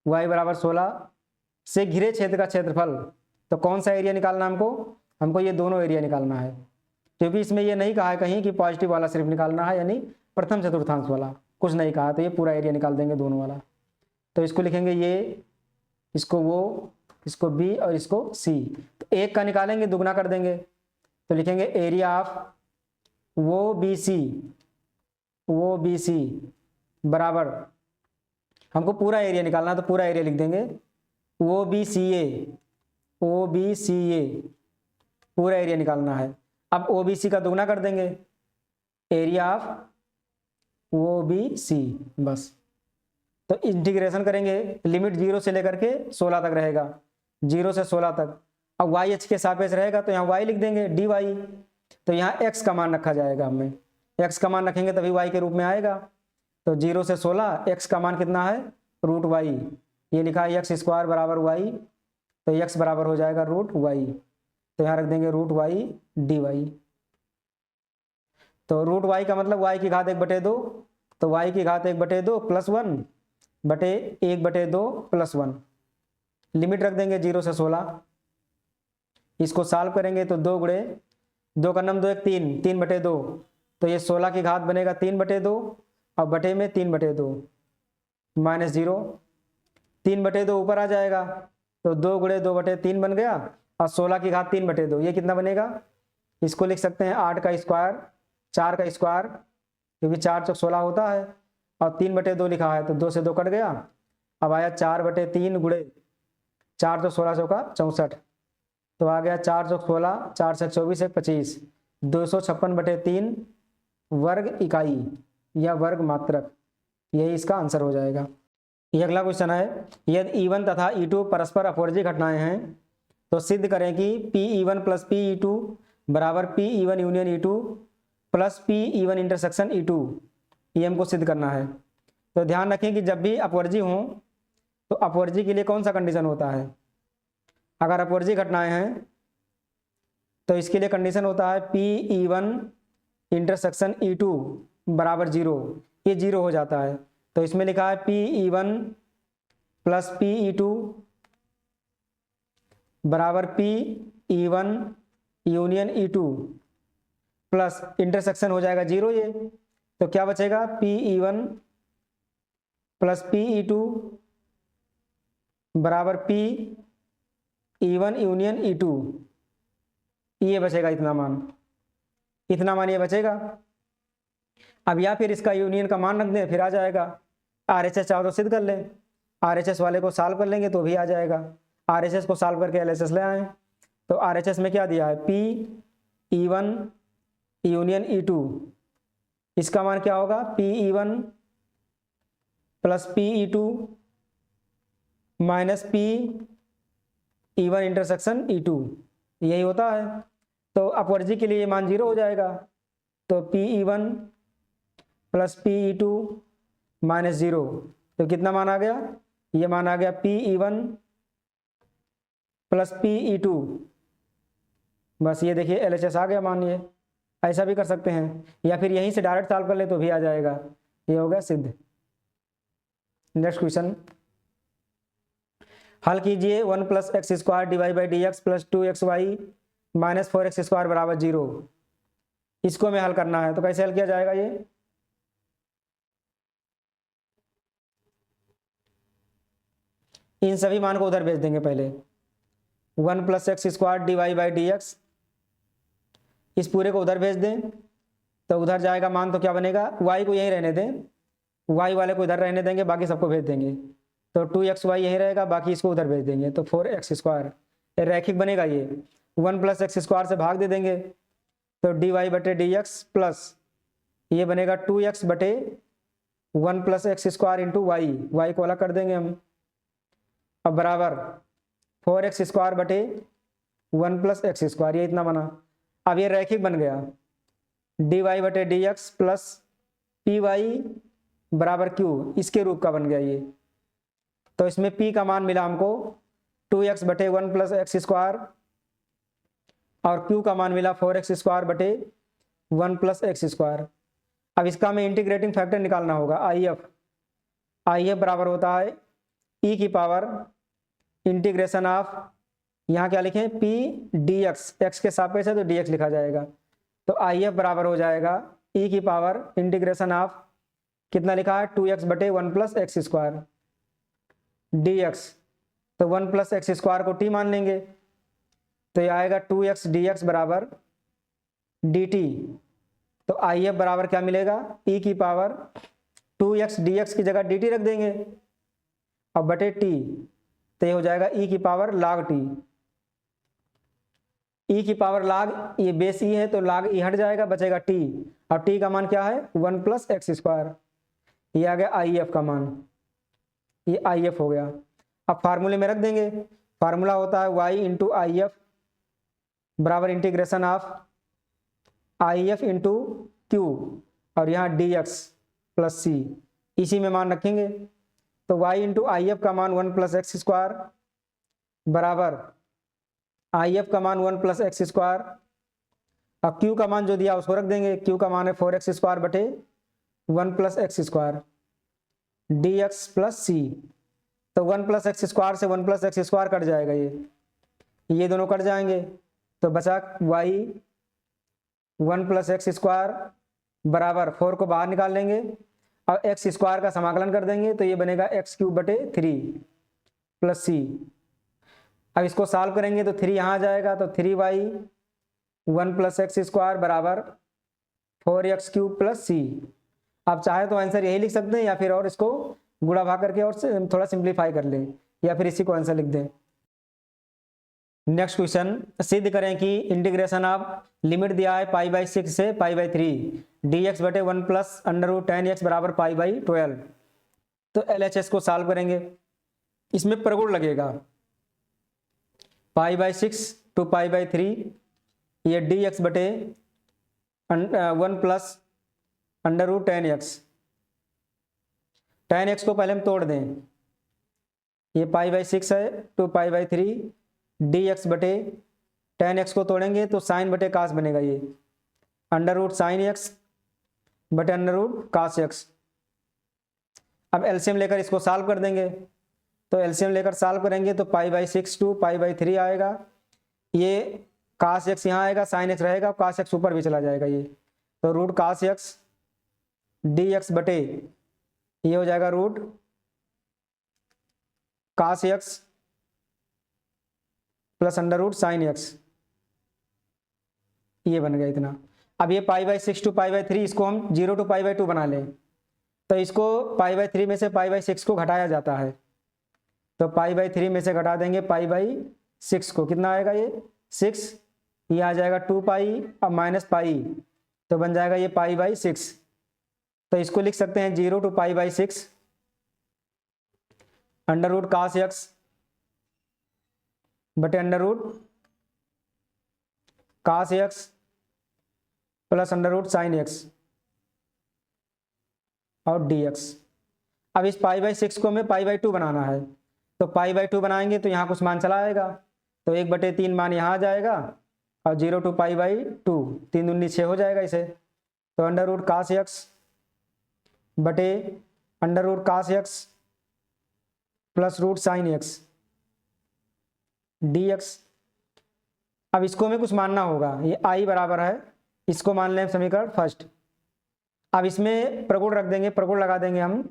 y बराबर 16 से घिरे क्षेत्र का क्षेत्रफल, तो कौन सा एरिया निकालना हमको ये दोनों एरिया निकालना है, क्योंकि इसमें ये नहीं कहा है कहीं कि पॉजिटिव वाला सिर्फ निकालना है, यानी प्रथम चतुर्थांश वाला कुछ नहीं कहा, तो ये पूरा एरिया निकाल देंगे दोनों वाला। तो इसको लिखेंगे ये, इसको वो, इसको b और इसको c, तो एक का निकालेंगे दुगना कर देंगे, तो लिखेंगे एरिया ऑफ वो बी सी बराबर, हमको पूरा एरिया निकालना तो पूरा एरिया लिख देंगे ओ बी सी ए, पूरा एरिया निकालना है। अब ओ बी सी का दुगना कर देंगे, area of O B C, बस। तो इंटीग्रेशन करेंगे, लिमिट 0 से लेकर के 16 तक रहेगा, 0 से 16 तक। अब वाई एच के सापेक्ष रहेगा तो यहाँ वाई लिख देंगे डी वाई, तो यहाँ एक्स का मान रखा जाएगा, हमें एक्स का मान रखेंगे तभी वाई के रूप में आएगा। तो 0 से 16, एक्स का मान कितना है, रूट वाई, ये लिखा है x² बराबर वाई, तो x बराबर हो जाएगा रूट वाई, तो यहाँ रख देंगे रूट वाई डी वाई। तो रूट वाई का मतलब y की घात 1/2, तो y की घात 1/2 प्लस 1 बटे 1/2 प्लस 1, लिमिट रख देंगे 0 से 16। इसको सॉल्व करेंगे तो 2 गुणे 2 का नम 2 1 3, 3/2, तो ये 16 की घात बनेगा 3/2 और बटे में 3/2 माइनस 0, 3/2 ऊपर आ जाएगा, तो 2 गुणे 2/3 बन गया, और 16 की घात 3/2, ये कितना बनेगा, इसको लिख सकते हैं 8 का स्क्वायर, 4 का स्क्वायर, क्योंकि 4 चौक 16 होता है, और 3/2 लिखा है तो 2 से 2 कट गया। अब आया 4/3 गुणे 4 चौक 16 चौका 64, तो आ गया 4 चौक 16, 4 से 24 1 25, 256/3 वर्ग इकाई या वर्ग मात्रक, यही इसका आंसर हो जाएगा। ये अगला क्वेश्चन है, यदि E1 तथा E2 परस्पर अपवर्जी घटनाएं हैं तो सिद्ध करें कि PE1 प्लस PE2 बराबर PE1 union E2 plus PE1 intersection E2, ये हमको सिद्ध करना है। तो ध्यान रखें कि जब भी अपवर्जी हो तो अपवर्जी के लिए कौन सा कंडीशन होता है, अगर अपवर्जी घटनाएं हैं तो इसके लिए कंडीशन होता है PE1 इंटरसेक्शन E2 बराबर 0, ये 0 हो जाता है। तो इसमें लिखा है PE1 प्लस PE2 बराबर PE1 union E2 plus intersection हो जाएगा 0 ये, तो क्या बचेगा PE1 प्लस PE2 बराबर PE1 यूनियन E2, ये बचेगा इतना मान ये बचेगा। अब या फिर इसका यूनियन का मान रख दें, फिर आ जाएगा। RHS चाहो तो सिद्ध कर लें, RHS वाले को सॉल्व कर लेंगे तो भी आ जाएगा। RHS को सॉल्व करके LHS ले आए, तो RHS में क्या दिया है PE1 यूनियन E2, इसका मान क्या होगा PE1 plus PE2 minus PE1 intersection E2, यही होता है। तो अपवर्जी के लिए ये मान 0 हो जाएगा, तो PE1 प्लस PE2 माइनस 0, तो कितना मान आ गया, ये मान आ गया PE1 प्लस PE2, बस ये देखिए LHS आ गया मान। ये ऐसा भी कर सकते हैं, या फिर यहीं से डायरेक्ट सॉल्व कर ले तो भी आ जाएगा। ये हो गया सिद्ध। नेक्स्ट क्वेश्चन, हल कीजिए 1 plus X square divide by D X plus 2xy minus 4x square बराबर 0। इसको हमें हल करना है, तो कैसे हल किया जाएगा ये, इन सभी मान को उधर भेज देंगे। पहले 1 plus X square divide by D x, इस पूरे को उधर भेज दें, तो उधर जाएगा मान, तो क्या बनेगा, y को यहीं रहने दें, y वाले को इधर रहने देंगे, बाकी सबको भेज देंगे। तो 2xy यहीं रहेगा, बाकी इसको उधर भेज देंगे, तो 4x स्क्वायर रैखिक बनेगा। ये 1 प्लस एक्स स्क्वायर से भाग दे देंगे, तो dy बटे डी एक्स प्लस ये बनेगा 2x बटे 1 plus X square into Y को अलग कर देंगे हम, अब बराबर 4x स्क्वायर बटे 1 प्लस एक्स स्क्वायर, ये इतना बना। अब ये रैखिक बन गया, dy बटे D X plus P Y बराबर q, इसके रूप का बन गया ये। तो इसमें p का मान मिला हमको 2x बटे 1 प्लस एक्स स्क्वायर, और q का मान मिला 4x स्क्वायर बटे 1 प्लस एक्स स्क्वायर। अब इसका हमें इंटीग्रेटिंग फैक्टर निकालना होगा IF बराबर होता है e की पावर इंटीग्रेशन ऑफ, यहाँ क्या लिखें p dx, x के सापेक्ष है तो dx लिखा जाएगा, तो IF बराबर हो जाएगा e की पावर इंटीग्रेशन ऑफ, कितना लिखा है 2x बटे 1 प्लस एक्स स्क्वायर dx, तो 1 प्लस एक्स स्क्वायर को t मान लेंगे, तो ये आएगा 2x dx बराबर dt। तो IF बराबर क्या मिलेगा, e की पावर 2x dx की जगह dt रख देंगे, अब बटे t, तो ये हो जाएगा e की पावर log t, e की पावर log, ये बेस e है तो log e हट जाएगा, बचेगा t, और t का मान क्या है 1 प्लस एक्स स्क्वायर, ये आ गया IF का मान, ये IF हो गया। अब फार्मूले में रख देंगे, फार्मूला होता है y इंटू IF बराबर integration of IF into Q, और यहाँ dx प्लस c, इसी में मान रखेंगे। तो y इंटू IF का मान 1 प्लस एक्स स्क्वायर बराबर IF का मान 1 प्लस एक्स स्क्वायर, अब q का मान जो दिया उसको रख देंगे, q का मान है 4x स्क्वायर बटे 1 plus X square dx plus c, तो 1 प्लस एक्स स्क्वायर से 1 प्लस एक्स स्क्वायर कट जाएगा, ये दोनों कट जाएंगे, तो बचा y 1 प्लस एक्स स्क्वायर बराबर 4 को बाहर निकाल लेंगे, और एक्स स्क्वायर का समाकलन कर देंगे, तो ये बनेगा एक्स क्यूब बटे 3 प्लस c। अब इसको सॉल्व करेंगे तो 3 यहाँ आ जाएगा, तो 3y 1 प्लस एक्स स्क्वायर बराबर 4x क्यूब प्लस c। आप चाहे तो आंसर यही लिख सकते हैं, या फिर और इसको गुणा भाग करके और थोड़ा सिंप्लीफाई कर लें, या फिर इसी को आंसर लिख दें। नेक्स्ट क्वेश्चन, सिद्ध करें कि इंटीग्रेशन ऑफ लिमिट दिया है π/6 से π/3 dx बटे 1 प्लस अंडर रूट 10x बराबर π/12। तो LHS को सॉल्व करेंगे, इसमें प्रगुण लगेगा, π/6 टू π/3, ये dx बटे 1 प्लस अंडर रूट 10x को पहले हम तोड़ दें, ये π/6 है टू π/3 dx बटे 10x को तोड़ेंगे तो साइन बटे कास बनेगा ये, अंडर रूट साइन एक्स बटे अंडर रूट कास एक्स। अब एलसीएम लेकर इसको सॉल्व कर देंगे, तो एलसीएम लेकर सॉल्व करेंगे तो π/6 टू π/3 आएगा। ये कास एक्स यहाँ आएगा, साइन एक्स रहेगा, कास एक्स ऊपर भी चला जाएगा ये, तो root cos X D X बटे ये हो जाएगा root cos X plus under root sine X, ये बन गया इतना। अब ये π/6 टू π/3 इसको हम 0 टू π/2 बना लें, तो इसको π/3 में से π/6 को घटाया जाता है, तो π/3 में से घटा देंगे π/6 को, कितना आएगा ये 6, ये आ जाएगा 2π, अब माइनस पाई तो बन जाएगा ये π/6। तो इसको लिख सकते हैं 0 to π/6 under root cos X बटे under root cos X plus under root sine X और डी एक्स। अब इस π/6 को हमें π/2 बनाना है, तो π/2 बनाएंगे तो यहाँ कुछ मान चला आएगा, तो 1/3 मान यहाँ आ जाएगा और 0 टू π/2, 3 दूनी 6 हो जाएगा इसे, तो अंडर रूट कास एक्स बटे under root cos X plus root sine X D X. अब इसको हमें कुछ मानना होगा, ये आई बराबर है, इसको मान लें समीकरण फर्स्ट। अब इसमें प्रगुण रख देंगे, प्रगुण लगा देंगे हम,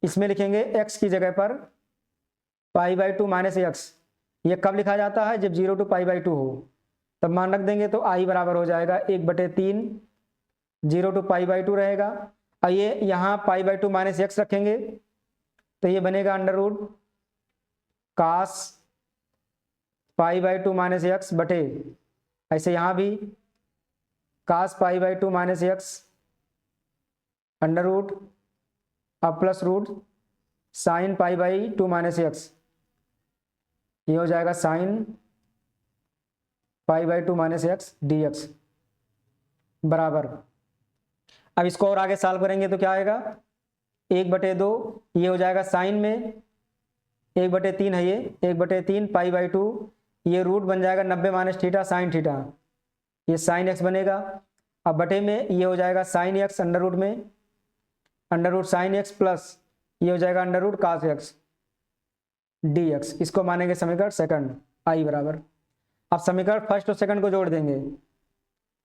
इसमें लिखेंगे x की जगह पर π/2 माइनस एक्स। ये कब लिखा जाता है, जब 0 टू π/2 हो, तब मान रख देंगे, तो आई बराबर हो जाएगा 1/3, 0 टू π/2 रहेगा। और ये यहाँ π/2 माइनस एक्स रखेंगे तो ये बनेगा under root cos π/2 minus X बटे, ऐसे यहाँ भी cos π/2 minus X under root अब plus root sine π/2 minus X, ये हो जाएगा sine π/2 minus X D X बराबर। अब इसको और आगे सॉल्व करेंगे तो क्या आएगा, 1/2, ये हो जाएगा साइन में 1/3 है, ये 1/3 π/2, ये रूट बन जाएगा 90 माइनस थीटा साइन थीटा, ये साइन एक्स बनेगा। अब बटे में ये हो जाएगा साइन एक्स अंडर रूट में under root sine X plus ये हो जाएगा under root cos X D X. इसको मानेंगे समीकरण सेकंड, आई बराबर। अब समीकरण फर्स्ट और सेकंड को जोड़ देंगे,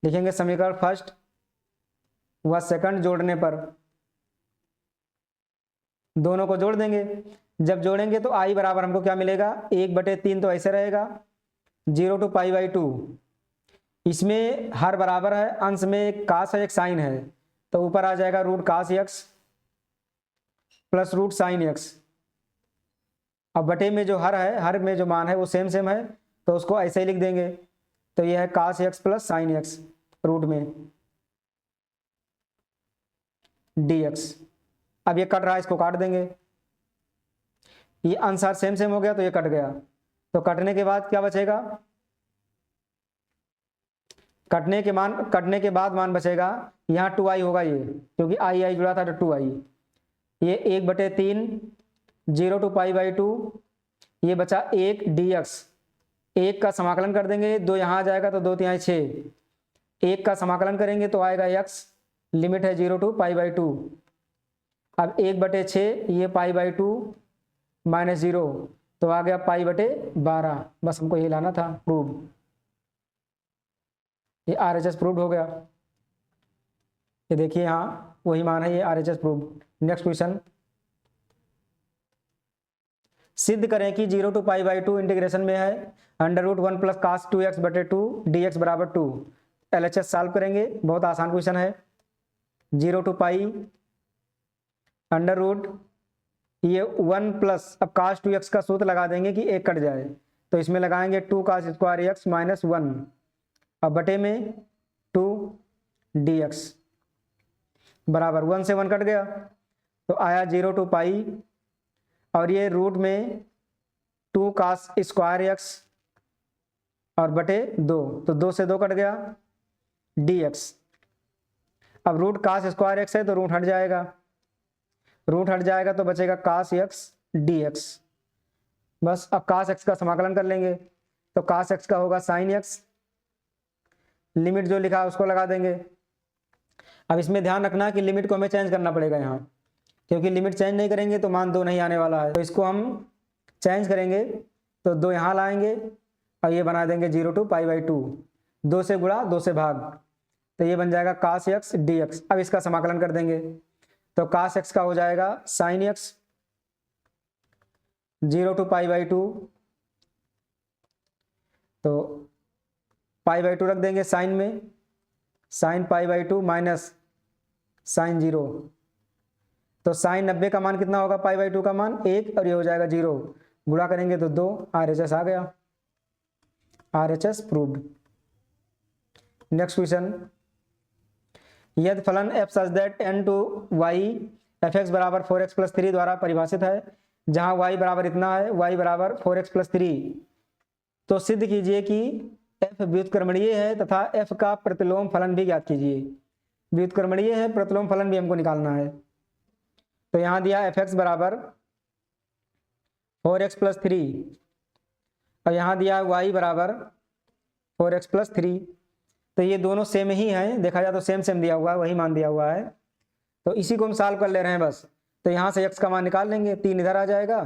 लिखेंगे समीकरण फर्स्ट व सेकंड जोड़ने पर दोनों को जोड़ देंगे। जब जोड़ेंगे तो आई बराबर हमको क्या मिलेगा, 1/3 तो ऐसे रहेगा, 0 टू π/2, इसमें हर बराबर है, अंश में एक कास है एक साइन है, तो ऊपर आ जाएगा root cos X plus root sine X. अब बटे में जो हर है, हर में जो मान है वो सेम सेम है, तो उसको ऐसे ही लिख देंगे, तो यह है cos X plus sine X root में डी एक्स। अब ये कट रहा है, इसको काट देंगे, ये आंसर सेम सेम हो गया तो ये कट गया, तो कटने के बाद क्या बचेगा, कटने के बाद मान बचेगा, यहाँ 2i होगा ये, क्योंकि आई जुड़ा था तो 2i, ये 1/3 0 टू π/2, ये बचा 1 dx, 1 का समाकलन कर देंगे, 2 यहाँ आ जाएगा तो 2 3 6, 1 का समाकलन करेंगे तो आएगा x, लिमिट है 0 टू π/2। अब 1/6 ये π/2 माइनस 0, तो आ गया π/12, बस हमको ये लाना था प्रूव, ये RHS प्रूव हो गया। ये देखिए यहाँ वही मान है, ये RHS प्रूव। नेक्स्ट क्वेश्चन, सिद्ध करें कि 0 टू π/2 इंटीग्रेशन में है under root 1 plus cos 2x बटे 2 dx बराबर 2। LHS सॉल्व करेंगे, बहुत आसान क्वेश्चन है। 0 टू पाई अंडर रूट ये 1 प्लस, अब कास 2x का सूत्र लगा देंगे कि एक कट जाए, तो इसमें लगाएंगे 2 कास स्क्वायर x माइनस 1, अब बटे में 2 dx बराबर 1 से 1 कट गया तो आया 0 टू पाई, और ये रूट में 2 कास स्क्वायर x और बटे 2, तो 2 से 2 कट गया dx। अब रूट कास स्क्वायर x है तो रूट हट जाएगा, रूट हट जाएगा तो बचेगा कास x dx। बस अब कास x का समाकलन कर लेंगे, तो कास x का होगा साइन x, लिमिट जो लिखा है उसको लगा देंगे। अब इसमें ध्यान रखना कि लिमिट को हमें चेंज करना पड़ेगा यहाँ, क्योंकि लिमिट चेंज नहीं करेंगे तो मान 2 नहीं आने वाला है। तो इसको हम चेंज करेंगे तो 2 यहाँ लाएंगे और ये बना देंगे 0 to π/2, 2 से गुणा 2 से भाग, तो ये बन जाएगा cos x dx। अब इसका समाकलन कर देंगे तो cos x का हो जाएगा sin x 0 to π/2, तो π/2 रख देंगे साइन में, साइन π/2 माइनस साइन 0, तो साइन 90 का मान कितना होगा, π/2 का मान 1 और ये हो जाएगा 0, गुणा करेंगे तो 2, RHS आ गया, RHS प्रूव्ड। नेक्स्ट क्वेश्चन, यदि फलन f such that n to y fx बराबर 4x प्लस 3 द्वारा परिभाषित है, जहां y बराबर इतना है, y बराबर 4x प्लस 3, तो सिद्ध कीजिए कि f व्युत्क्रमणीय है तथा f का प्रतिलोम फलन भी ज्ञात कीजिए। व्युत्क्रमणीय है, प्रतिलोम फलन भी हमको निकालना है। तो यहाँ दिया fx बराबर 4x प्लस 3 और यहाँ दिया y बराबर 4x प्लस 3, तो ये दोनों सेम ही हैं, देखा जाए तो सेम सेम दिया हुआ है, वही मान दिया हुआ है, तो इसी को हम सॉल्व कर ले रहे हैं बस। तो यहाँ से x का मान निकाल लेंगे, 3 इधर आ जाएगा,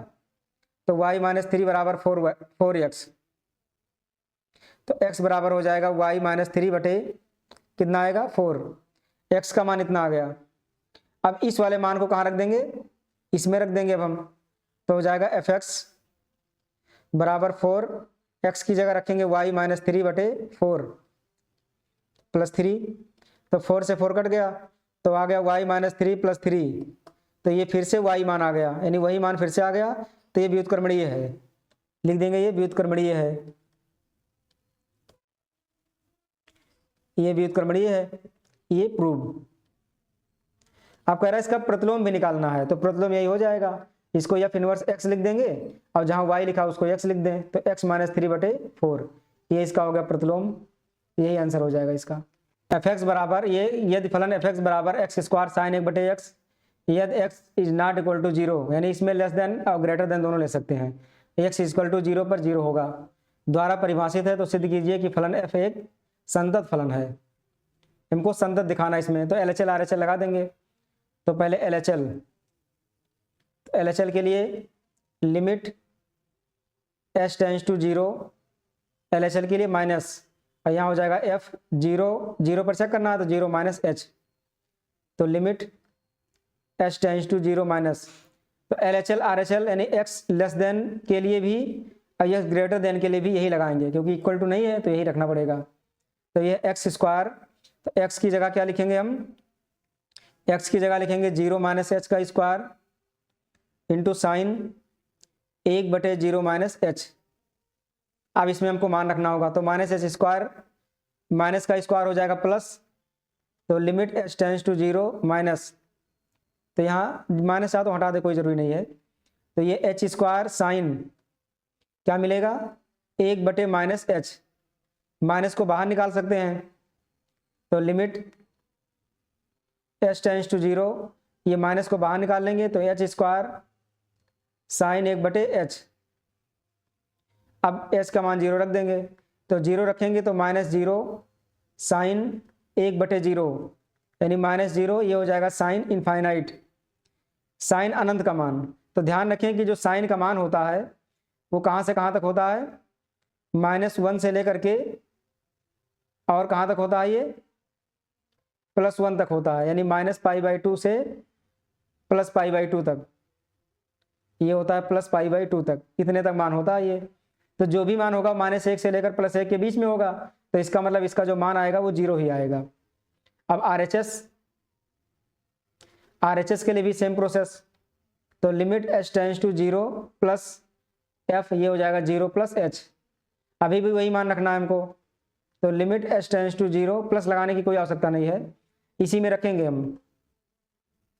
तो y माइनस 3 बराबर 4x, तो x बराबर हो जाएगा y माइनस 3 बटे कितना आएगा 4, x का मान इतना आ गया। अब इस वाले मान को कहाँ रख देंगे, इसमें रख देंगे अब हम, तो हो जाएगा fx बराबर 4, x की जगह रखेंगे y माइनस 3 बटे 4 प्लस 3, तो 4 से 4 कट गया, तो आ गया y माइनस 3 प्लस 3, तो ये फिर से y मान आ गया, यानी वही मान फिर से आ गया, तो ये व्युत्क्रमणीय है, लिख देंगे ये व्युत्क्रमणीय है, ये व्युत्क्रमणीय है, ये प्रूव। अब कह रहा है इसका प्रतिलोम भी निकालना है, तो प्रतिलोम यही हो जाएगा, इसको f इनवर्स x लिख देंगे और जहां y लिखा उसको x लिख दें, तो x माइनस 3 बटे 4, ये इसका हो गया प्रतिलोम, यही आंसर हो जाएगा इसका। fx बराबर ये, यदि फलन fx बराबर x स्क्वायर साइन 1 बटे x, यदि x is not equal to 0, यानी इसमें लेस देन और ग्रेटर देन दोनों ले सकते हैं, x इक्वल टू 0 पर 0 होगा, द्वारा परिभाषित है, तो सिद्ध कीजिए कि फलन f एक संतत फलन है। हमको संतत दिखाना इसमें, तो LHL RHL लगा देंगे। तो पहले LHL, तो LHL के लिए limit h tends to 0, LHL के लिए माइनस, और यहाँ हो जाएगा f 0 पर चेक करना है, तो 0 माइनस h, तो limit h tends to 0 minus, तो LHL RHL यानी x लेस देन के लिए भी और x ग्रेटर देन के लिए भी यही लगाएंगे, क्योंकि इक्वल टू नहीं है तो यही रखना पड़ेगा। तो ये x स्क्वायर, तो x की जगह क्या लिखेंगे हम, x की जगह लिखेंगे 0 माइनस h का स्क्वायर इंटू साइन 1 बटे 0 माइनस h। अब इसमें हमको मान रखना होगा, तो माइनस h स्क्वायर, माइनस का स्क्वायर हो जाएगा प्लस, तो limit h tends to 0 minus, तो यहाँ माइनस चाह तो हटा दे, कोई ज़रूरी नहीं है, तो ये h स्क्वायर साइन क्या मिलेगा 1 बटे माइनस h, माइनस को बाहर निकाल सकते हैं, तो लिमिट h टेंस टू 0, ये माइनस को बाहर निकाल लेंगे, तो h स्क्वायर साइन 1 बटे h, अब h का मान 0 रख देंगे, तो 0 रखेंगे तो माइनस 0 साइन 1 बटे 0, यानी माइनस 0, ये हो जाएगा साइन इनफाइनाइट, साइन अनंत का मान। तो ध्यान रखें कि जो साइन का मान होता है वो कहाँ से कहाँ तक होता है, -1 से लेकर के और कहाँ तक होता है, ये +1 तक होता है, यानी -π/2 से +π/2 तक, ये होता है +π/2 तक, इतने तक मान होता है ये। तो जो भी मान होगा -1 से लेकर +1 के बीच में होगा, तो इसका मतलब इसका जो मान आएगा वो 0 ही आएगा। अब RHS के लिए भी सेम प्रोसेस, तो limit h tends to 0 plus f, ये हो जाएगा 0 प्लस h, अभी भी वही मान रखना है हमको, तो limit h tends to 0, plus लगाने की कोई आवश्यकता नहीं है, इसी में रखेंगे हम,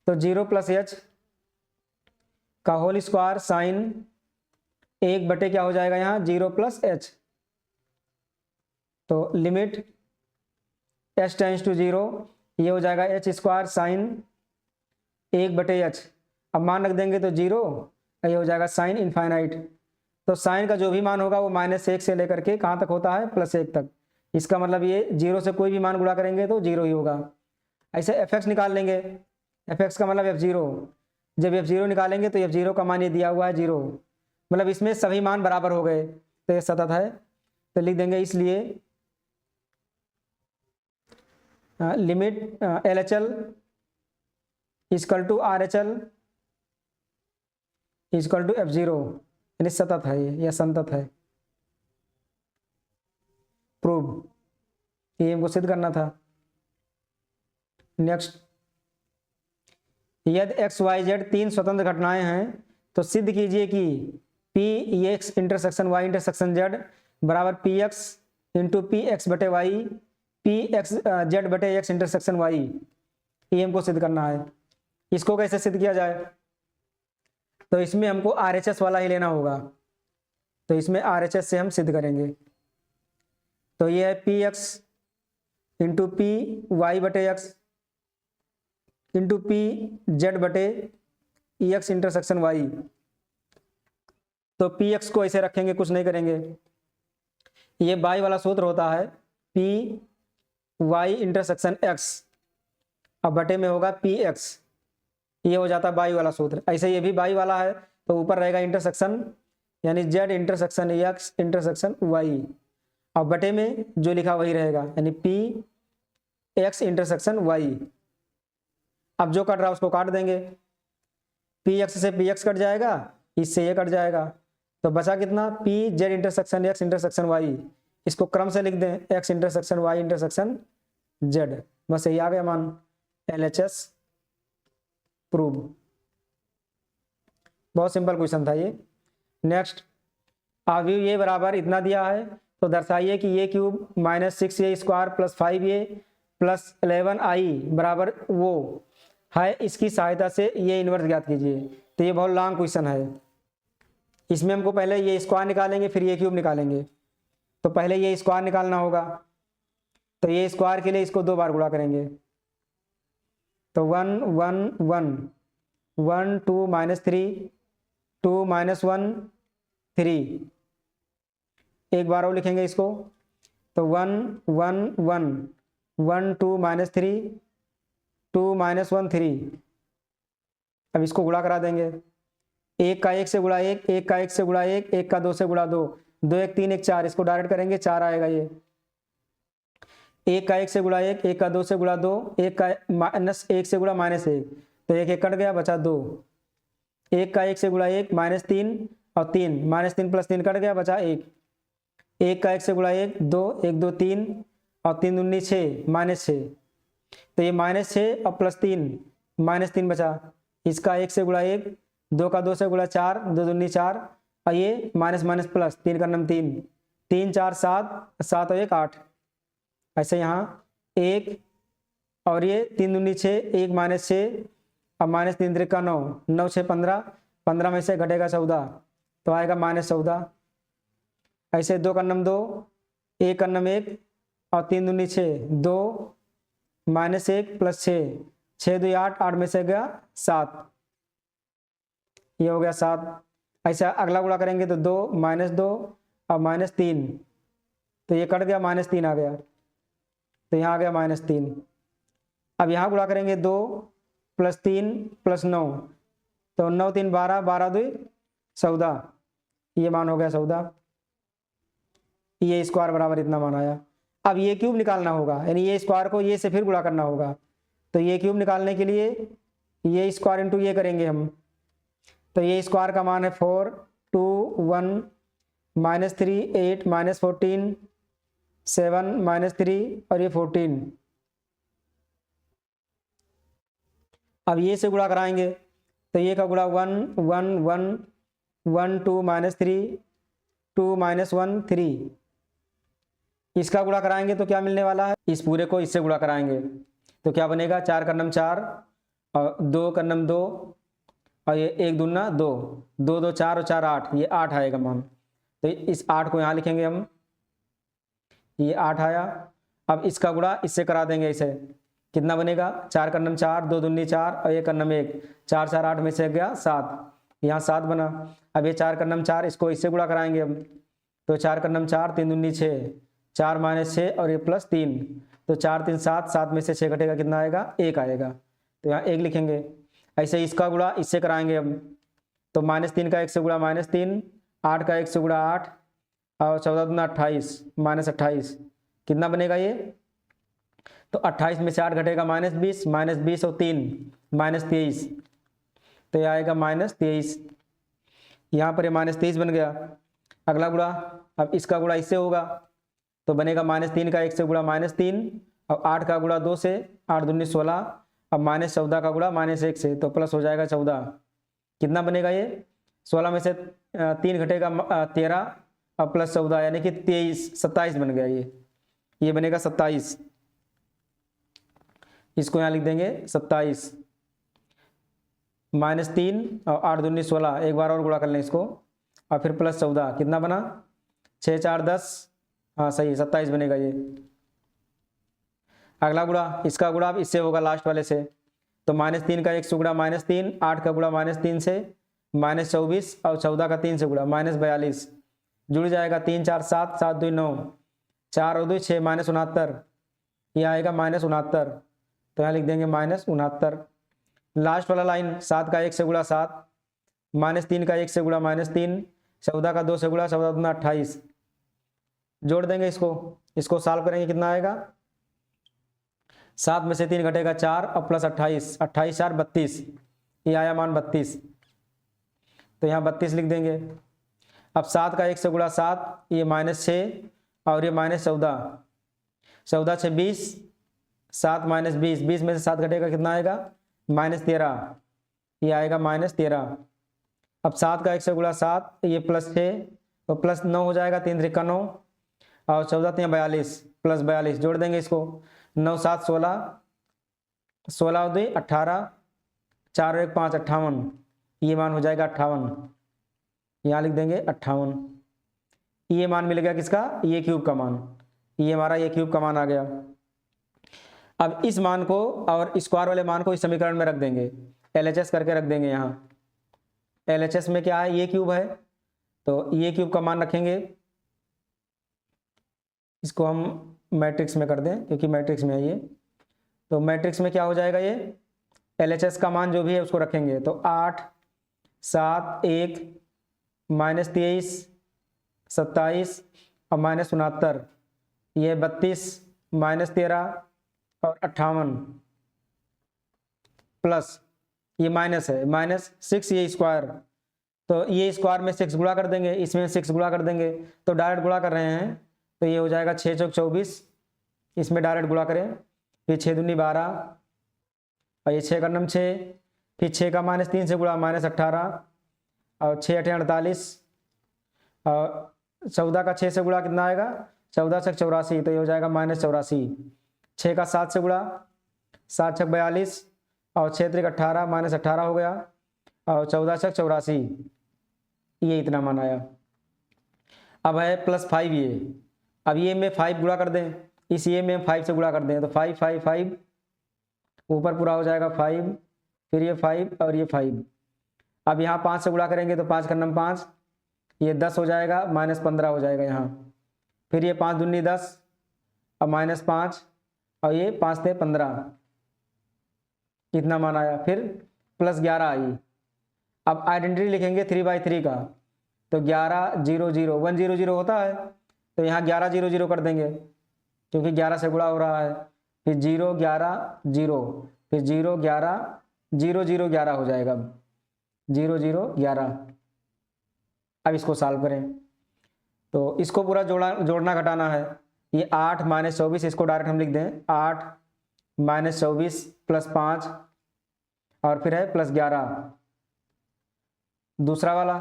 तो 0 प्लस h का होल स्क्वायर साइन 1 बटे क्या हो जाएगा यहाँ 0 प्लस h, तो लिमिट h टेंस टू 0, ये हो जाएगा h स्क्वायर साइन 1 बटे h, अब मान रख देंगे तो 0, ये हो जाएगा साइन इनफाइनाइट। तो साइन का जो भी मान होगा वो -1 से लेकर के कहाँ तक होता है +1 तक, इसका मतलब ये 0 से कोई भी मान गुणा करेंगे तो 0 ही होगा। ऐसे f(x) निकाल लेंगे, f(x) का मतलब f0, जब f0 निकालेंगे तो f0 का मान ये दिया हुआ है 0, मतलब इसमें सभी मान बराबर हो गए तो ये सतत है। तो लिख देंगे इसलिए limit LHL equal to RHL equal to f0, यानी सतत है ये या संतत है। प्रूव, ये हमको सिद्ध करना था। नेक्स्ट, यदि एक्स वाई जेड 3 स्वतंत्र घटनाएं हैं तो सिद्ध कीजिए कि P X intersection Y intersection Z बराबर P X into P X बटे वाई पी एक्स जेड बटे एक्स इंटरसेक्शन वाई। ये हमको सिद्ध करना है। इसको कैसे सिद्ध किया जाए? तो इसमें हमको RHS वाला ही लेना होगा, तो इसमें RHS से हम सिद्ध करेंगे। तो ये है P X into P Y बटे एक्स इंटू पी जेड बटे ई एक्स इंटरसेक्शन वाई। तो पी एक्स को ऐसे रखेंगे, कुछ नहीं करेंगे। ये बाई वाला सूत्र होता है पी वाई इंटरसेक्शन एक्स, अब बटे में होगा पी एक्स, ये हो जाता है बाई वाला सूत्र। ऐसे ये भी बाई वाला है तो ऊपर रहेगा इंटरसेक्शन यानी Z intersection X intersection Y, अब बटे में जो लिखा वही रहेगा यानी पी एक्स इंटरसेक्शन वाई। अब जो कट रहा है उसको काट देंगे, पी एक्स से पी एक्स कट जाएगा, इससे ये कट जाएगा, तो बचा कितना P Z intersection X intersection Y. इसको क्रम से लिख दें X intersection Y intersection Z, बस यही आ गया मान। LHS prove. बहुत सिंपल क्वेश्चन था ये। नेक्स्ट, अभी ये बराबर इतना दिया है तो दर्शाइए कि ये cube -6a square plus 5a plus 11i बराबर वो है, इसकी सहायता से ये इन्वर्स ज्ञात कीजिए। तो ये बहुत लॉन्ग क्वेश्चन है, इसमें हमको पहले ये स्क्वायर निकालेंगे फिर ये क्यूब निकालेंगे। तो पहले ये स्क्वायर निकालना होगा, तो ये स्क्वायर के लिए इसको 2 बार गुणा करेंगे, तो 1 1 1 1 2 -3 2 -1 3, एक बार और लिखेंगे इसको, तो 1 1 1 1 2 -3 2 -1 3। अब इसको गुणा करा देंगे, 1 का 1 से गुणा 1, 1 का 1 से गुणा 1, 1 का 2 से गुणा 2, 2 1 3 1 4, इसको डायरेक्ट करेंगे 4 आएगा ये। 1 का 1 से गुणा 1, 1 का 2 से गुणा 2, 1 का -1 से गुणा -1, तो 1 1 कट गया बचा 2। 1 का 1 से गुणा 1 -3 और 3, -3 प्लस 3 कट गया बचा 1। 1 का 1 से गुणा 1 2, 1 2 3 और 3 दूनी 6 -6, तो ये -6 और प्लस 3 -3 बचा। इसका 1 से गुणा 1, 2 का 2 से गुणा 4, 2 दूनी 4 और ये माइनस माइनस प्लस 3 का नम 3, 3 4 7 7 और 1 8। ऐसे यहाँ 1 और ये 3 दूनी 6, 1 -6 और -3 3 का 9, 9 6 15, 15 में से घटेगा 14 तो आएगा -14। ऐसे 2 का नम 2, 1 का नम 1 और 3 दूनी 6, 2 -1 प्लस 6, 6 2 8, 8 में से गया 7, ये हो गया 7। ऐसा अगला गुणा करेंगे तो 2 -2 और -3, तो ये कट गया -3 आ गया, तो यहाँ आ गया -3। अब यहाँ गुणा करेंगे 2 + 3 + 9, तो 9 3 12, 12 2 14, ये मान हो गया 14। ये स्क्वायर बराबर इतना मान आया। अब ये क्यूब निकालना होगा, यानी ये स्क्वायर को ये से फिर गुणा करना होगा, तो ये क्यूब निकालने के लिए ये स्क्वायर इंटू ये करेंगे हम, तो ये स्क्वायर का मान है 4 2 1 -3 8 -14 7 -3 और ये 14। अब ये से गुणा कराएंगे तो ये का गुणा 1 1 1 1 2 -3 2 -1 3। इसका गुणा कराएंगे तो क्या मिलने वाला है, इस पूरे को इससे गुणा कराएंगे तो क्या बनेगा 4 का नम 4 और 2 का नम 2 और ये 1 दूना 2, 2 2 4 और 4 8, ये 8 आएगा मान। तो इस 8 को यहाँ लिखेंगे हम, ये 8 आया। अब इसका गुणा इससे करा देंगे, इसे कितना बनेगा 4 का नम 4, 2 दूनी 4 और 1 का नम 1, 4 4 8 में से गया 7, यहाँ 7 बना। अब ये 4 का नम 4, इसको इससे गुणा कराएंगे हम, तो 4 का नम 4 3 दूनी 6, 4 माइनस 6 और ये प्लस 3, तो 4 3 7, 7 में से 6 घटेगा कितना आएगा, 1 आएगा, तो यहाँ 1 लिखेंगे। ऐसे ही इसका गुणा इससे कराएंगे हम, तो -3 का 1 से गुणा -3, 8 का 1 से गुणा 8 और 14 दूना 28, -28 कितना बनेगा ये, तो 28 में से 8 घटेगा -20, -20 और 3 -23, तो ये आएगा -23, यहाँ पर ये -23 बन गया। अगला गुणा, अब इसका गुणा इससे होगा तो बनेगा -3 का 1 से गुणा -3 और 8 का गुणा 2 से, 8 दूनी 16, अब -14 का गुणा -1 से, तो प्लस हो जाएगा 14, कितना बनेगा ये, 16 में से 3 घटेगा 13 और प्लस 14 यानी कि 23, 27 बन गया ये बनेगा 27, इसको यहाँ लिख देंगे 27, -3 और 8 दूनी 16, एक बार और गुणा कर लें इसको और फिर प्लस 14, कितना बना, 6 4 10, हाँ सही 27 बनेगा ये। अगला गुणा, इसका गुणा अब इससे होगा लास्ट वाले से, तो -3 का 1 से गुणा -3, 8 का गुणा -3 से, -24 और 14 का 3 से गुणा -42, जुड़ जाएगा 3 4 7, 7 2 9, 4 और 2 6, -69, ये आएगा -69, तो यहाँ लिख देंगे -69। लास्ट वाला लाइन, 7 का 1 से गुणा 7, -3 का 1 से गुणा -3, 14 का 2 से गुणा, 14 दूना 28, जोड़ देंगे इसको सॉल्व करेंगे, कितना आएगा, 7 में से 3 घटेगा 4 और प्लस 28, 28 4 32, ये आया मान 32, तो यहाँ 32 लिख देंगे। अब 7 का 1 से गुणा 7, ये -6 और ये -14, 14 6 20, 7 -20, 20 में से 7 घटेगा कितना आएगा, -13, ये आएगा -13। अब 7 का 1 से गुणा 7, ये +6 और प्लस 9 हो जाएगा, 3 3 9 और 14 3 42, प्लस 42, जोड़ देंगे इसको, 9 7 16, 16 और 2 18, 4 और 1 5, 58, ये मान हो जाएगा 58, यहाँ लिख देंगे 58, ये मान मिल गया किसका, ये क्यूब का मान, ये हमारा ये क्यूब का मान आ गया। अब इस मान को और स्क्वायर वाले मान को इस समीकरण में रख देंगे, LHS करके रख देंगे। यहाँ LHS में क्या है, ये क्यूब है, तो ये क्यूब का मान रखेंगे, इसको हम मैट्रिक्स में कर दें क्योंकि मैट्रिक्स में है ये, तो मैट्रिक्स में क्या हो जाएगा, ये LHS का मान जो भी है उसको रखेंगे, तो 8 7 1 -23 27 और -69, ये 32 -13 और 58 प्लस ये माइनस है -6, ये स्क्वायर, तो ये स्क्वायर में 6 गुणा कर देंगे, इसमें 6 गुणा कर देंगे, तो डायरेक्ट गुणा कर रहे हैं, तो ये हो जाएगा 6 चौक 24, इसमें डायरेक्ट गुणा करें, फिर 6 दूनी 12 और ये 6 का नम 6, फिर 6 का -3 से गुणा -18 और 6 8 48 और 14 का 6 से गुणा कितना आएगा, 14 6 84, तो ये हो जाएगा -84, 6 का 7 से गुणा, 7 6 42 और 6 3 18, -18 हो गया और 14 6 84, ये इतना मान आया। अब है +5 ये, अब ये में 5 गुणा कर दें, इस ये में 5 से गुणा कर दें, तो 5 5 5 ऊपर पूरा हो जाएगा 5, फिर ये 5 और ये 5, अब यहाँ 5 से गुणा करेंगे तो 5 का नम 5, ये 10 हो जाएगा, -15 हो जाएगा यहाँ, फिर ये 5 दूनी 10 और -5 और ये 5 थे 15, कितना मान आया, फिर +11 आई। अब आइडेंटिटी लिखेंगे 3/3 का, तो 11 0 0 1 0 0 होता है, तो यहाँ 11 0 0 कर देंगे क्योंकि 11 से गुणा हो रहा है, फिर 0 11 0, फिर 0 11 0 0 11 हो जाएगा, 0 0 11। अब इसको सॉल्व करें, तो इसको पूरा जोड़ना घटाना है, ये 8 -24, इसको डायरेक्ट हम लिख दें, 8 -24 +5 और फिर है +11। दूसरा वाला,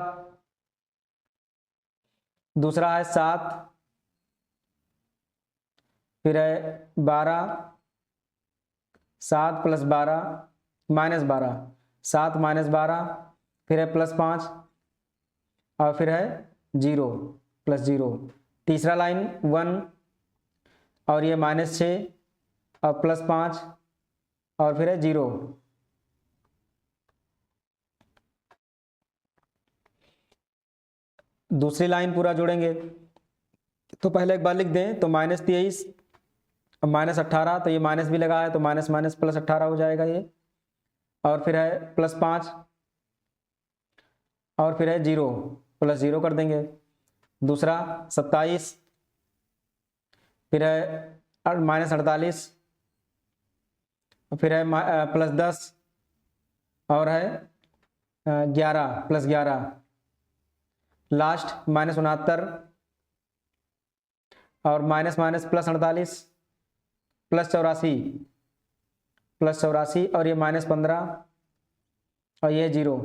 दूसरा है 7, फिर है 12, 7 + 12 -12, 7 -12, फिर है +5 और फिर है 0 +0। तीसरा लाइन 1 और ये -6 और +5 और फिर है 0। दूसरी लाइन पूरा जोड़ेंगे तो पहले एक बार लिख दें, तो -23 और -18, तो ये माइनस भी लगा है तो माइनस माइनस +18 हो जाएगा ये, और फिर है +5 और फिर है 0, +0 कर देंगे। दूसरा 27, फिर है -48, फिर है +10 और है 11 +11, लास्ट -69 और माइनस माइनस +48 +84 और ये -15 और ये 0।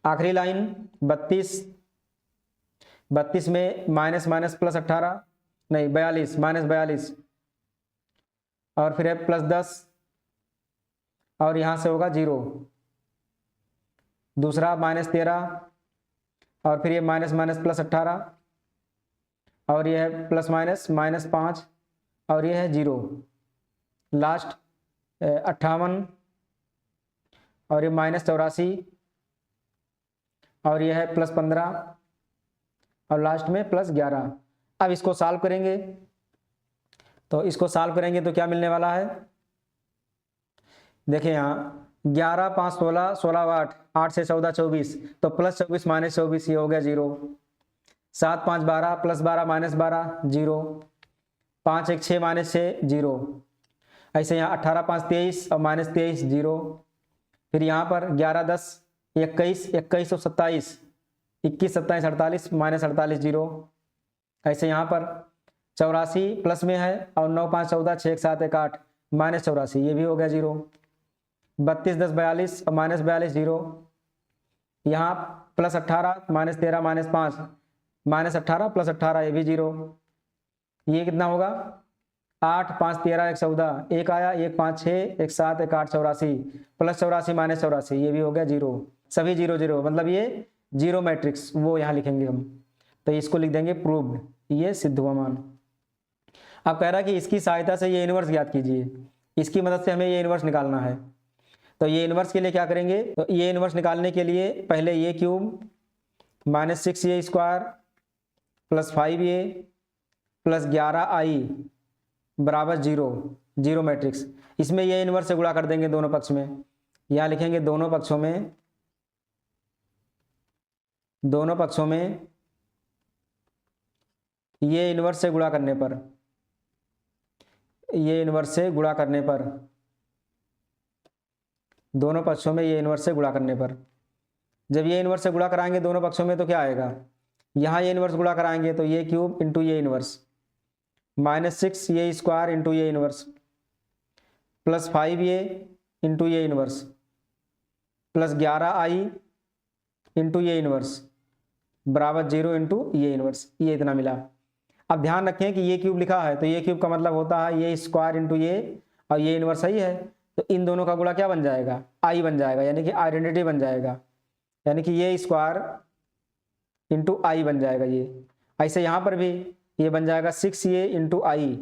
आखिरी लाइन 32 में माइनस माइनस +18 नहीं 42 -42 और फिर है +10 और यहाँ से होगा 0। दूसरा -13 और फिर ये माइनस माइनस +18 और ये है ±5 और ये है 0। लास्ट 58 और ये -84 और ये है +15 और लास्ट में +11। अब इसको सॉल्व करेंगे, तो इसको सॉल्व करेंगे तो क्या मिलने वाला है, देखिए यहाँ 11 5 16 16 8 8 से 14 24, तो +24 -24 ये हो गया 0। 7 5 12 +12 -12 0। 5 1 6 -6 0। ऐसे यहाँ 18 5 23 और -23 0। फिर यहाँ पर 11 10 21 21 और 27 21 27 48 -48 0। ऐसे यहाँ पर 84 प्लस में है और 9 5 14 6 7 1 8 -84 ये भी हो गया 0। 32 10 42 और -42 0। यहाँ +18 -13 -5 -18 +18 ये भी 0। ये कितना होगा 8 5 13 1 14 1 आया 1 5 6 1 7 1 8 84 +84 -84 ये भी हो गया 0। सभी 0 0 मतलब ये 0 मैट्रिक्स वो यहाँ लिखेंगे हम, तो इसको लिख देंगे प्रूव्ड, ये सिद्ध हुआ मान। अब कह रहा है कि इसकी सहायता से ये इनवर्स ज्ञात कीजिए, इसकी मदद से हमें ये इनवर्स निकालना है। तो ये इनवर्स के लिए क्या करेंगे, तो ये इनवर्स निकालने के लिए पहले ये क्यूब -6a² + 5a + 11i बराबर 0 0 मैट्रिक्स, इसमें ये इनवर्स से गुणा कर देंगे दोनों पक्ष में। यहाँ लिखेंगे दोनों पक्षों में ये इनवर्स से गुणा करने पर, ये इनवर्स से गुणा करने पर, दोनों पक्षों में ये इनवर्स से गुणा करने पर, जब ये इनवर्स से गुणा कराएंगे दोनों पक्षों में तो क्या आएगा, यहाँ ये इनवर्स गुणा कराएंगे तो ये क्यूब इंटू ये इनवर्स -6 ये स्क्वायर इंटू ये इनवर्स +5 ये इंटू ये इनवर्स +11i इंटू ये इनवर्स बराबर 0 इंटू ये इनवर्स, ये इतना मिला। अब ध्यान रखें कि ये क्यूब लिखा है तो ये क्यूब का मतलब होता है ये स्क्वायर इंटू ये और ये इनवर्स सही है, तो इन दोनों का गुणा क्या बन जाएगा, आई बन जाएगा, यानी कि आइडेंटिटी बन जाएगा, यानी कि ये स्क्वायर इंटू आई बन जाएगा ये। ऐसे यहाँ पर भी ये बन जाएगा 6a इंटू आई,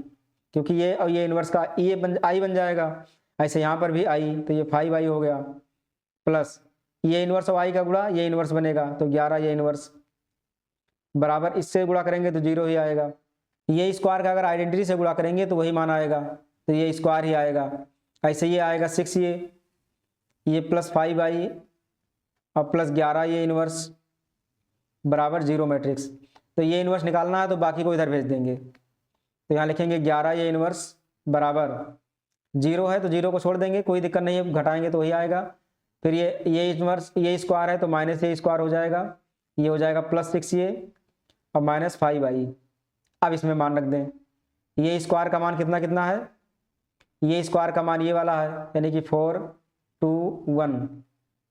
क्योंकि ये और ये इनवर्स का ये आई बन जाएगा। ऐसे यहाँ पर भी आई, तो ये 5i हो गया प्लस ये इनवर्स और आई का गुणा ये इनवर्स बनेगा, तो 11 ये इनवर्स बराबर इससे गुणा करेंगे तो 0 ही आएगा। ये स्क्वायर का अगर आइडेंटिटी से गुणा करेंगे तो वही मान आएगा, तो ये स्क्वायर ही आएगा। ऐसे ये आएगा 6a ये +5i और +11 ये इनवर्स बराबर 0 मैट्रिक्स। तो ये इनवर्स निकालना है तो बाकी को इधर भेज देंगे, तो यहाँ लिखेंगे 11 ये इनवर्स बराबर 0 है तो 0 को छोड़ देंगे, कोई दिक्कत नहीं है, घटाएंगे तो वही आएगा। फिर ये इनवर्स ये स्क्वायर है तो -a² हो जाएगा, ये हो जाएगा +6a और -5i। अब इसमें मान रख दें, ये स्क्वायर का मान कितना कितना है, ये स्क्वायर का मान ये वाला है, यानी कि 4 2 1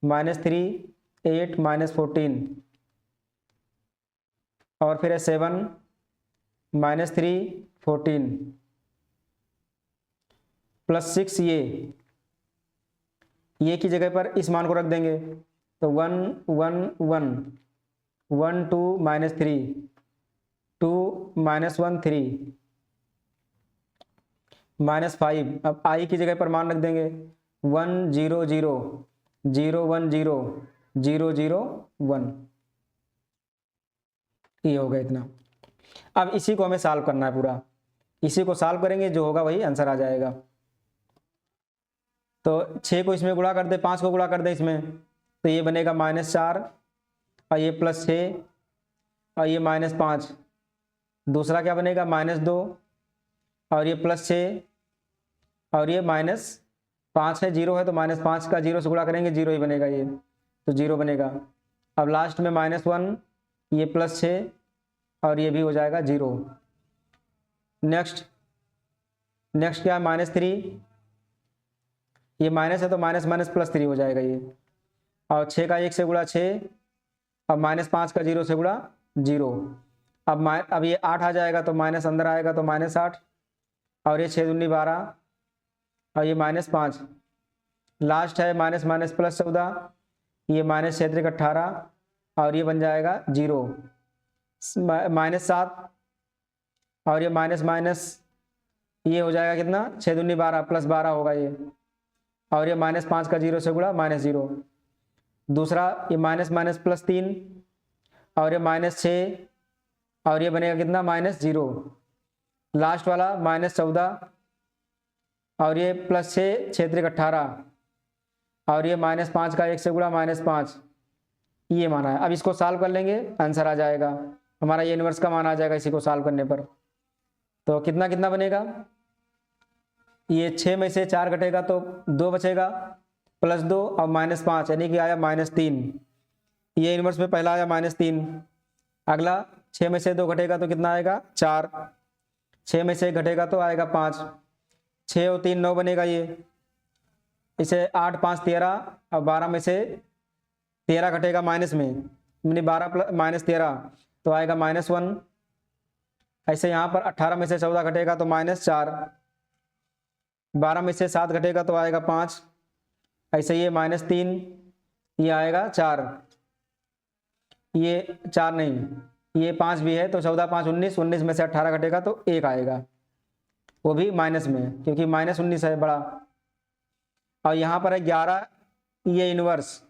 -3 8 -14 और फिर है 7 -3 14 +6 ये की जगह पर इस मान को रख देंगे, तो 1 1 1 1 2 -3 2 -1 3 -5। अब आई की जगह पर मान रख देंगे 1 0 0 0 1 0 0 0 1, ये हो गया इतना। अब इसी को हमें सॉल्व करना है पूरा, इसी को सॉल्व करेंगे, जो होगा वही आंसर आ जाएगा। तो 6 को इसमें गुणा कर दे, 5 को गुणा कर दे इसमें, तो ये बनेगा -4 और ये +6 और ये -5। दूसरा क्या बनेगा -2 और ये +6 और ये -5 है, 0 है तो -5 का 0 से गुणा करेंगे 0 ही बनेगा, ये तो 0 बनेगा। अब लास्ट में -1, ये +6 और ये भी हो जाएगा 0। नेक्स्ट क्या है -3, ये माइनस है तो माइनस +3 हो जाएगा ये। और 6 का 1 से गुणा 6, अब -5 का 0 से गुणा 0। अब ये 8 आ जाएगा तो माइनस अंदर आएगा तो -8 और ये 6 दूनी 12 और ये -5। लास्ट है -+14, ये -6 18 और ये बन जाएगा 0। -7 और ये माइनस ये हो जाएगा कितना, 6 दूनी 12 +12 होगा ये, और ये -5 का 0 से गुणा -0। दूसरा ये -+3 और ये -6 और ये बनेगा कितना -0। लास्ट वाला -14 और ये +6 6 18 और ये -5 का 1 से गुणा -5, ये माना है। अब इसको सॉल्व कर लेंगे, आंसर आ जाएगा हमारा, ये इनवर्स का मान आ जाएगा इसी को सॉल्व करने पर। तो कितना कितना बनेगा, ये 6 में से 4 घटेगा तो 2 बचेगा, +2 और -5 यानी कि आया -3। ये इनवर्स में पहला आया -3। अगला 6 में से 2 घटेगा तो कितना आएगा 4, 6 में से 1 घटेगा तो आएगा 5, 6 और 3 9 बनेगा ये। इसे 8 5 13 और 12 में से 13 घटेगा माइनस में, यानी 12 -13 तो आएगा -1। ऐसे यहाँ पर 18 में से 14 घटेगा तो -4, 12 में से 7 घटेगा तो आएगा 5, ऐसे ये -3, ये आएगा 4, ये 4 नहीं, ये 5 भी है तो 14 5 19, 19 में से 18 घटेगा तो 1 आएगा, वो भी माइनस में क्योंकि -19 है बड़ा। और यहाँ पर है 11, ये इनवर्स,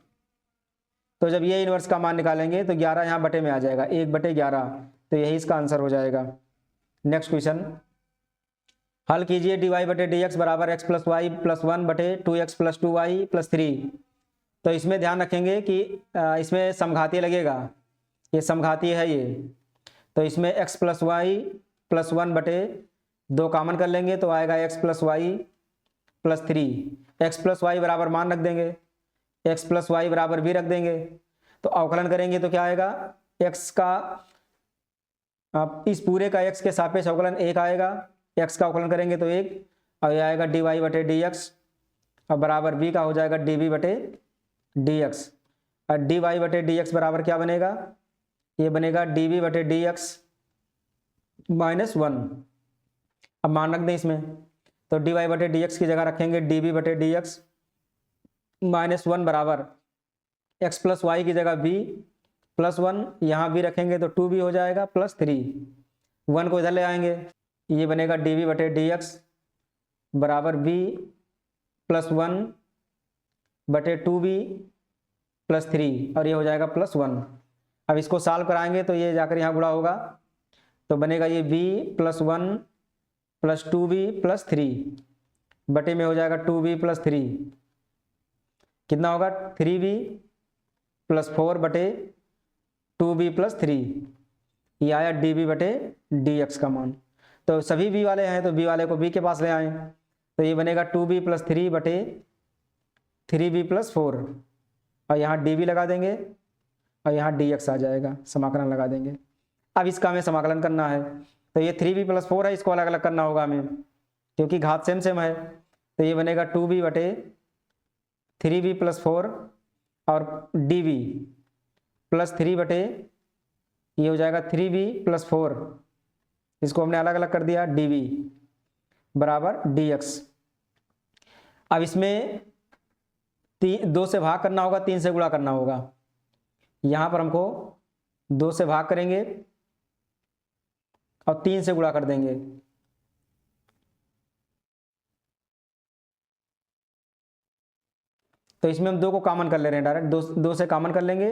तो जब ये इनवर्स का मान निकालेंगे तो 11 यहाँ बटे में आ जाएगा, 1/11, तो यही इसका आंसर हो जाएगा। नेक्स्ट क्वेश्चन, हल कीजिए dy/dx बराबर x + y + 1/2x + 2y + 3। तो इसमें ध्यान रखेंगे कि इसमें समघातीय लगेगा, ये समघातीय है ये, तो इसमें x + y + 1/2 कॉमन कर लेंगे तो आएगा x + y + 3। x + y बराबर मान रख देंगे, x + y बराबर b रख देंगे, तो अवकलन करेंगे तो क्या आएगा, x का इस पूरे का x के सापेक्ष अवकलन 1 आएगा, x का अवकलन करेंगे तो 1, और ये आएगा dy/dx और बराबर b का हो जाएगा dv/dx। और dy/dx बराबर क्या बनेगा, ये बनेगा dv/dx -1। अब मान रख दें इसमें, तो dy/dx की जगह रखेंगे dv/dx -1 बराबर x + y की जगह b + 1, यहाँ b रखेंगे तो 2b हो जाएगा +3, 1 को इधर ले आएंगे, ये बनेगा dv/dx बराबर b + 1/2b + 3 और ये हो जाएगा +1। अब इसको सॉल्व कराएंगे तो ये जाकर यहाँ गुणा होगा, तो बनेगा ये b + 1 + 2b + 3 बटे में हो जाएगा 2b + 3, कितना होगा 3b + 4/2b + 3, ये आया dv/dx का मान। तो सभी b वाले हैं तो b वाले को b के पास ले आए, तो ये बनेगा 2b + 3/3b + 4 और यहाँ dv लगा देंगे और यहाँ dx आ जाएगा, समाकलन लगा देंगे। अब इसका हमें समाकलन करना है, तो ये 3b + 4 है, इसको अलग अलग करना होगा हमें क्योंकि घात सेम सेम है, तो ये बनेगा 2b/3b + 4 और dv + 3 ये हो जाएगा 3b + 4, इसको हमने अलग अलग कर दिया dv बराबर dx। अब इसमें 2 से भाग करना होगा, 3 से गुणा करना होगा, यहाँ पर हमको 2 से भाग करेंगे और 3 से गुणा कर देंगे, तो इसमें हम 2 को कॉमन कर ले रहे हैं डायरेक्ट, 2 से कॉमन कर लेंगे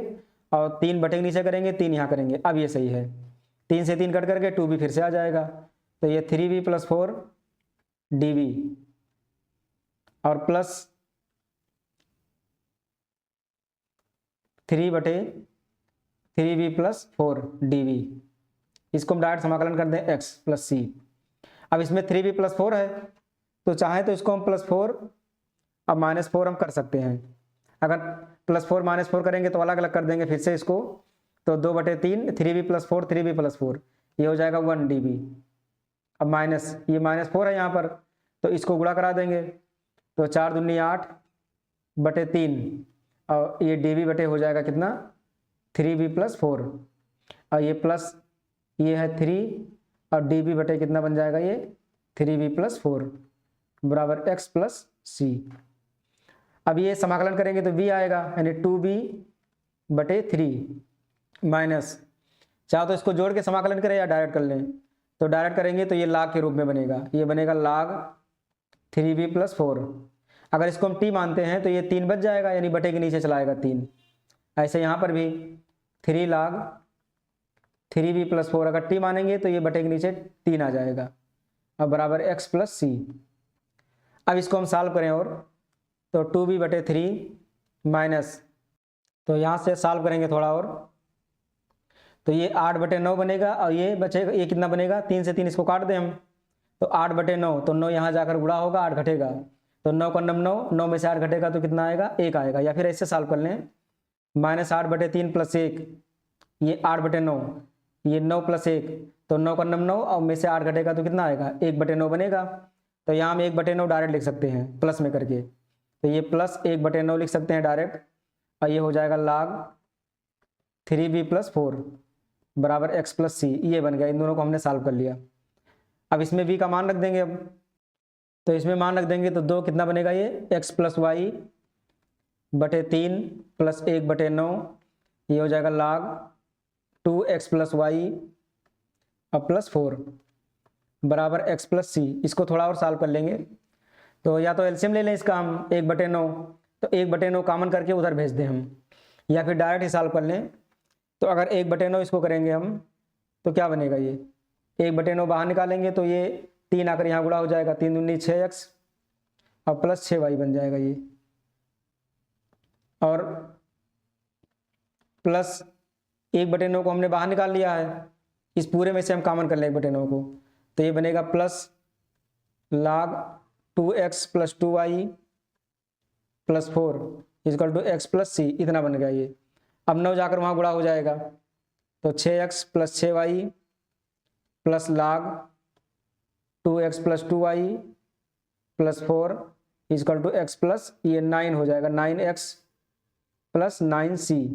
और 3 बटे के नीचे करेंगे, 3 यहाँ करेंगे। अब ये सही है, 3 से 3 कट करके 2b फिर से आ जाएगा, तो ये 3b + 4 db और प्लस 3/3b + 4 db। इसको हम डायरेक्ट समाकलन कर दें x + c। अब इसमें 3b + 4 है, तो चाहे तो इसको हम +4 अब -4 हम कर सकते हैं। अगर +4 -4 करेंगे तो अलग अलग कर देंगे फिर से इसको, तो 2/3 3b + 4 3b + 4 ये हो जाएगा 1 db। अब माइनस ये -4 है यहाँ पर, तो इसको गुणा करा देंगे, तो 4 दूनी 8/3 और ये db बटे हो जाएगा कितना 3b + 4 और ये प्लस ये है 3 और db बटे कितना बन जाएगा ये 3b + 4 बराबर x + c। अब ये समाकलन करेंगे तो b आएगा, यानी 2b/3 माइनस, चाहो तो इसको जोड़ के समाकलन करें या डायरेक्ट कर लें, तो डायरेक्ट करेंगे तो ये लाग के रूप में बनेगा, ये बनेगा लाग 3b + 4। अगर इसको हम t मानते हैं तो ये 3 बच जाएगा, यानी बटे के नीचे चलाएगा 3। ऐसे यहाँ पर भी 3 लाग 3b + 4 अगर t मानेंगे तो ये बटे के नीचे 3 आ जाएगा, अब बराबर x + c। अब इसको हम सॉल्व करें और तो 2b/3 माइनस, तो यहाँ से सॉल्व करेंगे थोड़ा और, तो ये 8/9 बनेगा और ये बचेगा, ये कितना बनेगा 3 से 3 इसको काट दें हम, तो 8/9, तो 9 यहाँ जाकर गुणा होगा 8 घटेगा, तो 9 का 9 9 में से 8 घटेगा तो कितना आएगा 1 आएगा। या फिर ऐसे सॉल्व कर लें, -8/3 + 1 ये 8/9 ये 9 + 1 तो 9 का 9 और में से 8 घटेगा तो कितना आएगा 1/9 बनेगा। तो यहाँ हम 1/9 डायरेक्ट लिख सकते हैं प्लस में करके, तो ये प्लस 1/9 लिख सकते हैं डायरेक्ट, और ये हो जाएगा लाग 3b + 4 बराबर x + c। ये बन गया, इन दोनों को हमने सॉल्व कर लिया। अब इसमें b का मान रख देंगे, अब तो इसमें मान रख देंगे तो 2 कितना बनेगा ये x + y/3 + 1/9 ये हो जाएगा लाग 2x + y और +4 बराबर x + c। इसको थोड़ा और सॉल्व कर लेंगे, तो या तो एलसीएम ले लें इसका हम 1/9, तो 1/9 कॉमन करके उधर भेज दें हम, या फिर डायरेक्ट ही सॉल्व कर लें। तो अगर 1/9 इसको करेंगे हम तो क्या बनेगा, ये 1/9 बाहर निकालेंगे तो ये 3 आकर यहाँ गुणा हो जाएगा, 3 दूनी 6x और प्लस 6y बन जाएगा ये, और प्लस 1/9 को हमने बाहर निकाल लिया है, इस पूरे में से हम कॉमन कर लें 1/9 को, तो ये बनेगा plus log 2x + 2y + 4 = x + c। इतना बन गया ये। अब 9 जाकर वहाँ गुणा हो जाएगा, तो 6x + 6y + log 2x + 2y + 4 = x + ये 9 हो जाएगा, 9x + 9c।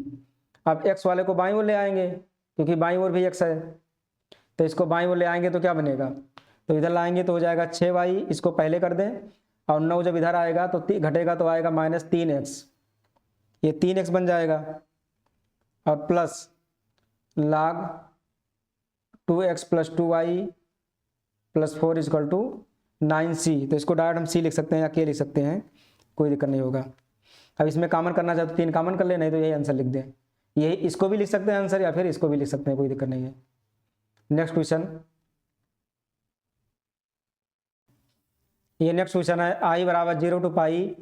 अब x वाले को बाईं ओर ले आएंगे क्योंकि बाईं ओर भी x है, तो इसको बाईं ओर ले आएंगे तो क्या बनेगा, तो इधर लाएंगे तो हो जाएगा 6y, इसको पहले कर दें, और 9 जब इधर आएगा तो घटेगा तो आएगा -3x, ये 3x बन जाएगा, और plus log 2x + 2y + 4 = 9c। तो इसको डायरेक्ट हम c लिख सकते हैं या k लिख सकते हैं, कोई दिक्कत नहीं होगा। अब इसमें कॉमन करना चाहे तो 3 कॉमन कर ले, नहीं तो यही आंसर लिख दें, यही इसको भी लिख सकते हैं आंसर, या फिर इसको भी लिख सकते हैं, कोई दिक्कत नहीं है। नेक्स्ट क्वेश्चन, ये नेक्स्ट क्वेश्चन है i = 0 to π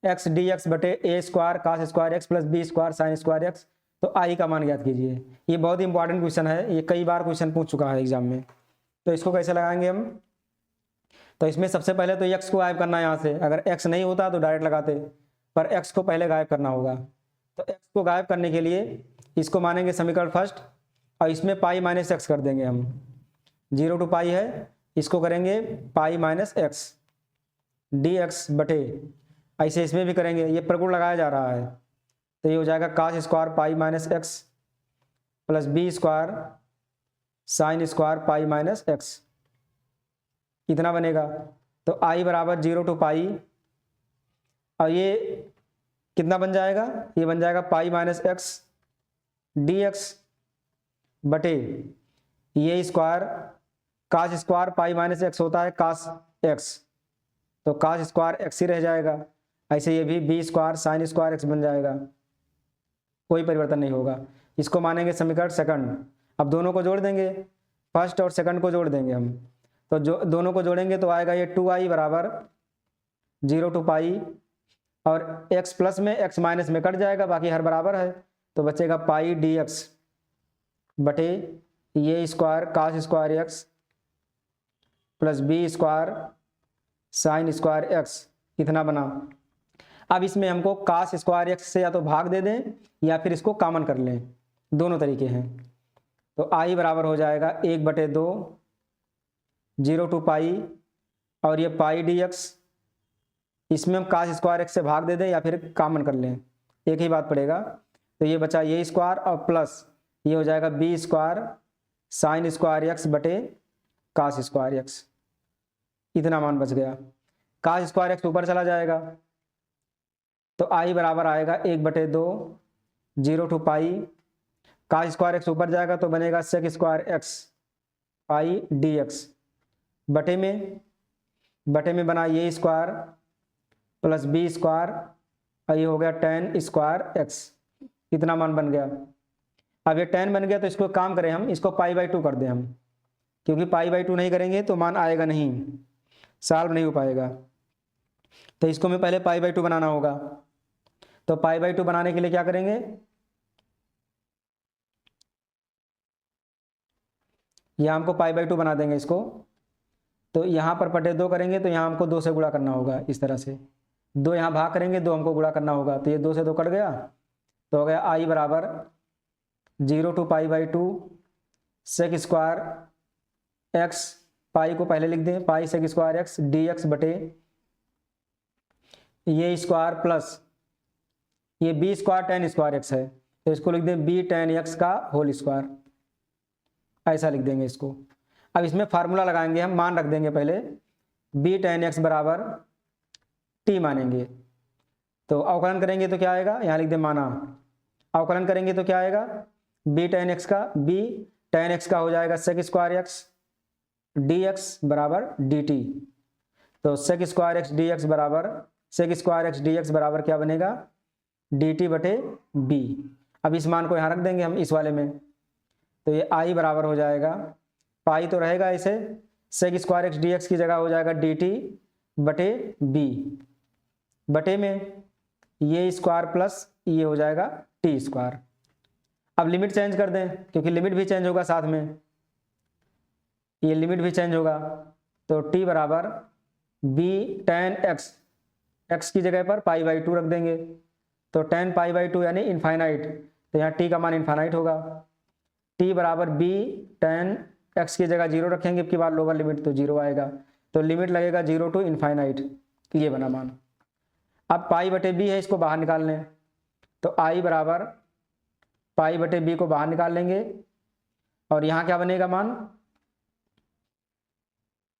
x dx/a² cos² x + b² sin² x। तो i का मान ज्ञात कीजिए। ये बहुत ही इंपॉर्टेंट क्वेश्चन है, ये कई बार क्वेश्चन पूछ चुका है एग्जाम में। तो इसको कैसे लगाएंगे हम, तो इसमें सबसे पहले तो x को गायब करना है यहाँ से, अगर x नहीं होता तो डायरेक्ट लगाते, पर x को पहले गायब करना होगा। तो x को गायब करने के लिए इसको मानेंगे समीकरण फर्स्ट, और इसमें पाई माइनस x कर देंगे हम, 0 to π है, इसको करेंगे पाई माइनस x dx बटे, ऐसे इसमें भी करेंगे, ये प्रगुण लगाया जा रहा है, तो ये हो जाएगा cos² pi minus x + b² sin² pi minus x, इतना बनेगा। तो i = 0 to π, और ये कितना बन जाएगा, ये बन जाएगा पाई माइनस x dx बटे ये square, cos² pi minus x होता है cos x, तो cos² x ही रह जाएगा। ऐसे ये भी b² sin² x बन जाएगा, कोई परिवर्तन नहीं होगा। इसको मानेंगे समीकरण सेकंड, अब दोनों को जोड़ देंगे, फर्स्ट और सेकंड को जोड़ देंगे हम। तो जो दोनों को जोड़ेंगे तो आएगा ये 2i बराबर 0 टू पाई, और x प्लस में x माइनस में कट जाएगा, बाकी हर बराबर है, तो बचेगा पाई डी एक्स बटे ये square cos square X plus B square sine square X, इतना बना। अब इसमें हमको कास स्क्वायर एक्स से या तो भाग दे दें या फिर इसको कॉमन कर लें, दोनों तरीके हैं। तो आई बराबर हो जाएगा 1/2 0 टू पाई, और ये पाई डी एक्स, इसमें हम कास स्क्वायर एक्स से भाग दे दें या फिर कॉमन कर लें, एक ही बात पड़ेगा। तो ये बचा ये स्क्वायर और प्लस ये हो जाएगा B square sine square X बटे कास स्क्वायर एक्स, इतना मान बच गया। कास स्क्वायर एक्स ऊपर चला जाएगा, तो आई बराबर आएगा 1/2 0 to pi, cos square X ऊपर जाएगा तो बनेगा sec square X pi D X, बटे में बना ये स्क्वायर प्लस बी स्क्वायर, और ये हो गया tan स्क्वायर एक्स, इतना मान बन गया। अब ये tan बन गया तो इसको काम करें हम, इसको π/2 कर दें हम, क्योंकि π/2 नहीं करेंगे तो मान आएगा नहीं, सॉल्व नहीं हो पाएगा। तो इसको मैं पहले π/2 बनाना होगा। तो π/2 बनाने के लिए क्या करेंगे, यहाँ हमको π/2 बना देंगे इसको। तो यहाँ पर बटे 2 करेंगे तो यहाँ हमको 2 से गुणा करना होगा, इस तरह से 2 यहाँ भाग करेंगे, 2 हमको गुणा करना होगा। तो ये 2 से 2 कट गया, तो हो गया आई बराबर 0 to π/2 sec square X, pi को पहले लिख दें, pi sec square X D X बटे ये स्क्वायर प्लस ये B square tan square X है, तो इसको लिख दें बी tan एक्स का होल स्क्वायर, ऐसा लिख देंगे इसको। अब इसमें फार्मूला लगाएंगे हम, मान रख देंगे पहले, बी tan एक्स बराबर टी मानेंगे। तो अवकलन करेंगे तो क्या आएगा, यहाँ लिख दें माना, अवकलन करेंगे तो क्या आएगा, बी tan एक्स का हो जाएगा sec square X D X बराबर डी टी। तो sec square X D X बराबर क्या बनेगा, डी टी बटे बी। अब इस मान को यहाँ रख देंगे हम इस वाले में, तो ये आई बराबर हो जाएगा, पाई तो रहेगा ऐसे, sec square X D X की जगह हो जाएगा डी टी बटे बी, बटे में ये स्क्वायर प्लस ये हो जाएगा टी स्क्वायर। अब लिमिट चेंज कर दें, क्योंकि लिमिट भी चेंज होगा साथ में, ये लिमिट भी चेंज होगा। तो टी बराबर बी tan एक्स, एक्स की जगह पर π/2 रख देंगे, तो tan π/2 यानी इनफाइनाइट, तो यहाँ टी का मान इनफाइनाइट होगा। टी बराबर बी tan एक्स की जगह 0 रखेंगे, इसके बाद लोअर लिमिट तो 0 आएगा, तो लिमिट लगेगा 0 टू इनफाइनाइट, ये बना मान। अब π/b है, इसको बाहर निकाल लें, तो आई बराबर π/b को बाहर निकाल लेंगे, और यहाँ क्या बनेगा मान,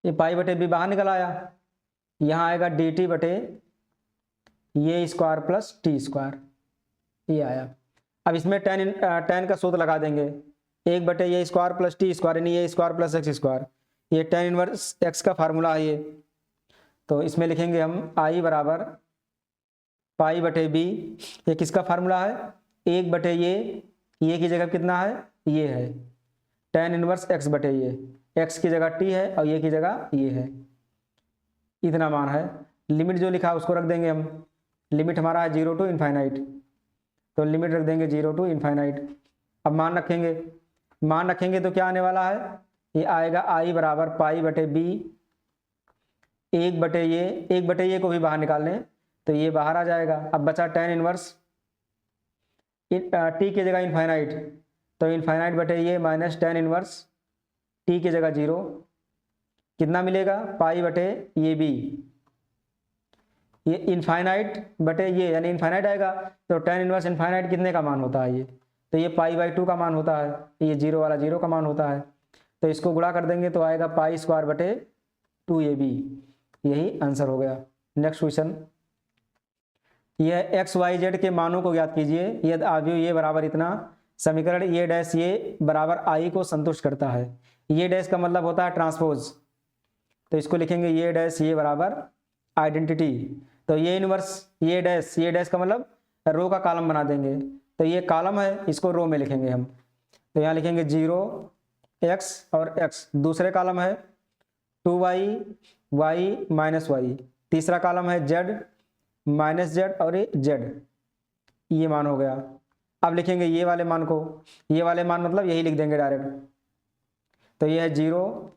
ये π/b बाहर निकल आया, यहाँ आएगा डी टी बटे ये स्क्वायर प्लस टी स्क्वायर, ये आया। अब इसमें tan का सूत्र लगा देंगे, 1/, ये स्क्वायर प्लस टी स्क्वायर यानी ये स्क्वायर प्लस एक्स स्क्वायर, ये tan इनवर्स एक्स का फार्मूला है ये। तो इसमें लिखेंगे हम आई बराबर π/b, ये किसका फार्मूला है, 1/, ये की जगह कितना है, ये है tan इनवर्स एक्स बटे ये, एक्स की जगह टी है और ये की जगह ये है, इतना मान है। लिमिट जो लिखा उसको रख देंगे हम, लिमिट हमारा है 0 टू इनफाइनाइट, तो लिमिट रख देंगे 0 टू इनफाइनाइट। अब मान रखेंगे तो क्या आने वाला है, ये आएगा आई बराबर π/b, 1/, ये को भी बाहर निकाल लें तो ये बाहर आ जाएगा। अब बचा tan इनवर्स टी की जगह इनफाइनाइट, तो इनफाइनाइट बटे ये माइनस tan इनवर्स टी की जगह 0, कितना मिलेगा, π/b, ये इनफाइनाइट बटे ये यानी इनफाइनाइट आएगा, तो tan इनवर्स इनफाइनाइट कितने का मान होता है ये, तो ये π/2 का मान होता है, ये 0 वाला 0 का मान होता है। तो इसको गुणा कर देंगे तो आएगा π² बटे 2ab, यही आंसर हो गया। नेक्स्ट क्वेश्चन, यह एक्स वाई जेड के मानों को ज्ञात कीजिए, यदि आव्यूह ये बराबर इतना, समीकरण ये डैश ये बराबर आई को संतुष्ट करता है। ये डैश का मतलब होता है ट्रांसपोज, तो इसको लिखेंगे ये डैश ये बराबर आइडेंटिटी, तो ये इनवर्स ये डैश का मतलब रो का कॉलम बना देंगे, तो ये कॉलम है इसको रो में लिखेंगे हम, तो यहाँ लिखेंगे 0 x और x, दूसरे कॉलम है 2y y माइनस वाई, तीसरा कॉलम है z माइनस z और ये z, ये मान हो गया। अब लिखेंगे ये वाले मान को, ये वाले मान मतलब यही लिख देंगे डायरेक्ट। तो ये है 0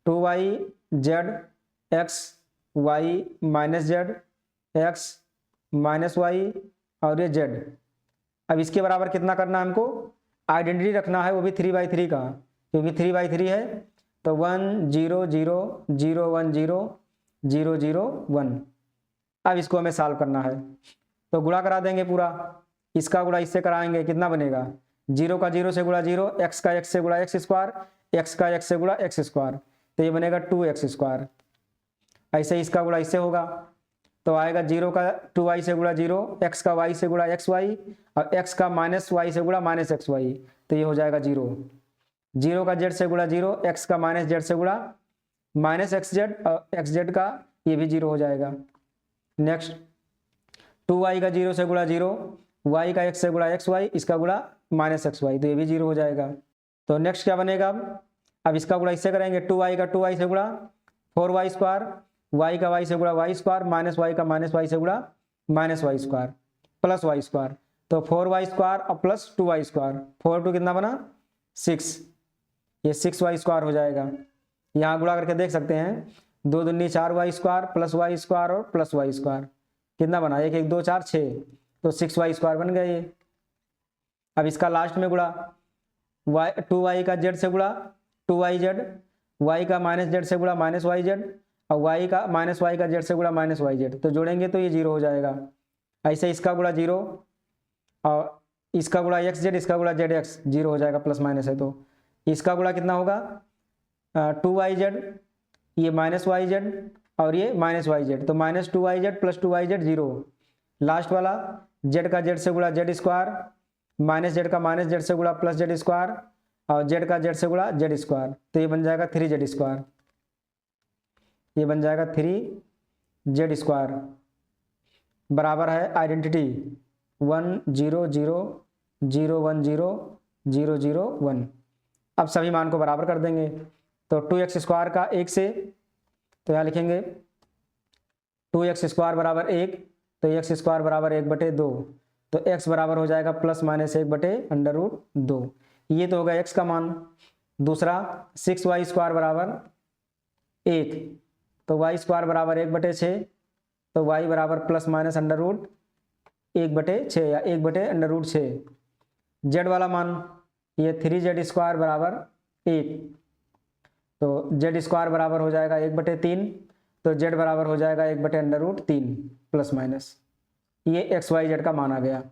2y z x y minus z x minus Y और ये z। अब इसके बराबर कितना करना है हमको, आइडेंटिटी रखना है, वो भी 3/3 का, क्योंकि 3/3 है। तो 1 0 0 0 1 0 0 0 1। अब इसको हमें सॉल्व करना है, तो गुणा करा देंगे पूरा, इसका गुणा इससे कराएंगे, कितना बनेगा 0 का 0 से गुणा 0, x का x से गुणा x स्क्वायर, x का x से गुणा x स्क्वायर, तो ये बनेगा 2x स्क्वायर। ऐसे इसका गुणा इससे होगा, तो आएगा 0 का 2y से गुणा 0, x का y से गुणा xy और x का माइनस y से गुणा माइनस xy, तो ये हो जाएगा 0। 0 का z से गुणा 0, x का माइनस z से गुणा माइनस xz और xz का ये भी 0 हो जाएगा। नेक्स्ट 2y का 0 से गुणा 0, y का x से गुणा xy, इसका गुणा माइनस xy, तो ये भी 0 हो जाएगा। तो नेक्स्ट क्या बनेगा, अब इसका गुणा इससे करेंगे, 2y का 2y से गुणा 4y स्क्वायर, y का y से गुणा y स्क्वायर माइनस y का माइनस y से गुणा minus y square plus y square, तो 4y स्क्वायर और प्लस 2y स्क्वायर, 4 2 कितना बना 6, ये 6y स्क्वायर हो जाएगा। यहाँ गुणा करके देख सकते हैं, 2 दूनी 4y square plus y square और प्लस y स्क्वायर, कितना बना 1 1 2 4 6, तो 6y स्क्वायर बन गया ये। अब इसका लास्ट में गुणा, 2y का z से गुणा 2yz, y का माइनस z से गुणा माइनस yz और y का माइनस y का z से गुणा माइनस yz, तो जोड़ेंगे तो ये 0 हो जाएगा। ऐसे इसका गुणा 0 और इसका गुणा xz, इसका गुणा zx, 0 हो जाएगा, प्लस माइनस है तो इसका गुणा कितना होगा 2yz, ये माइनस yz और ये माइनस yz, तो minus 2yz plus 2yz 0। Last वाला z का z से गुणा z स्क्वायर, माइनस z का माइनस z से गुणा प्लस z स्क्वायर और z का z से गुणा z स्क्वायर, तो ये बन जाएगा 3z स्क्वायर, ये बन जाएगा 3z स्क्वायर बराबर है आइडेंटिटी 1 0 0 0 1 0 0 0 1। अब सभी मान को बराबर कर देंगे, तो 2x स्क्वायर का 1 से, तो यहाँ लिखेंगे 2x स्क्वायर बराबर 1, तो x स्क्वायर बराबर 1/2, तो x बराबर हो जाएगा प्लस माइनस 1/√2, ये तो होगा x का मान। दूसरा 6y स्क्वायर बराबर 1, तो y स्क्वायर बराबर 1/6, तो y बराबर प्लस माइनस √1/6 या 1/√6। z वाला मान ये 3z स्क्वायर बराबर 1, तो z स्क्वायर बराबर हो जाएगा 1/3, तो z बराबर हो जाएगा 1/√3 प्लस माइनस, ये x y z का मान आ गया।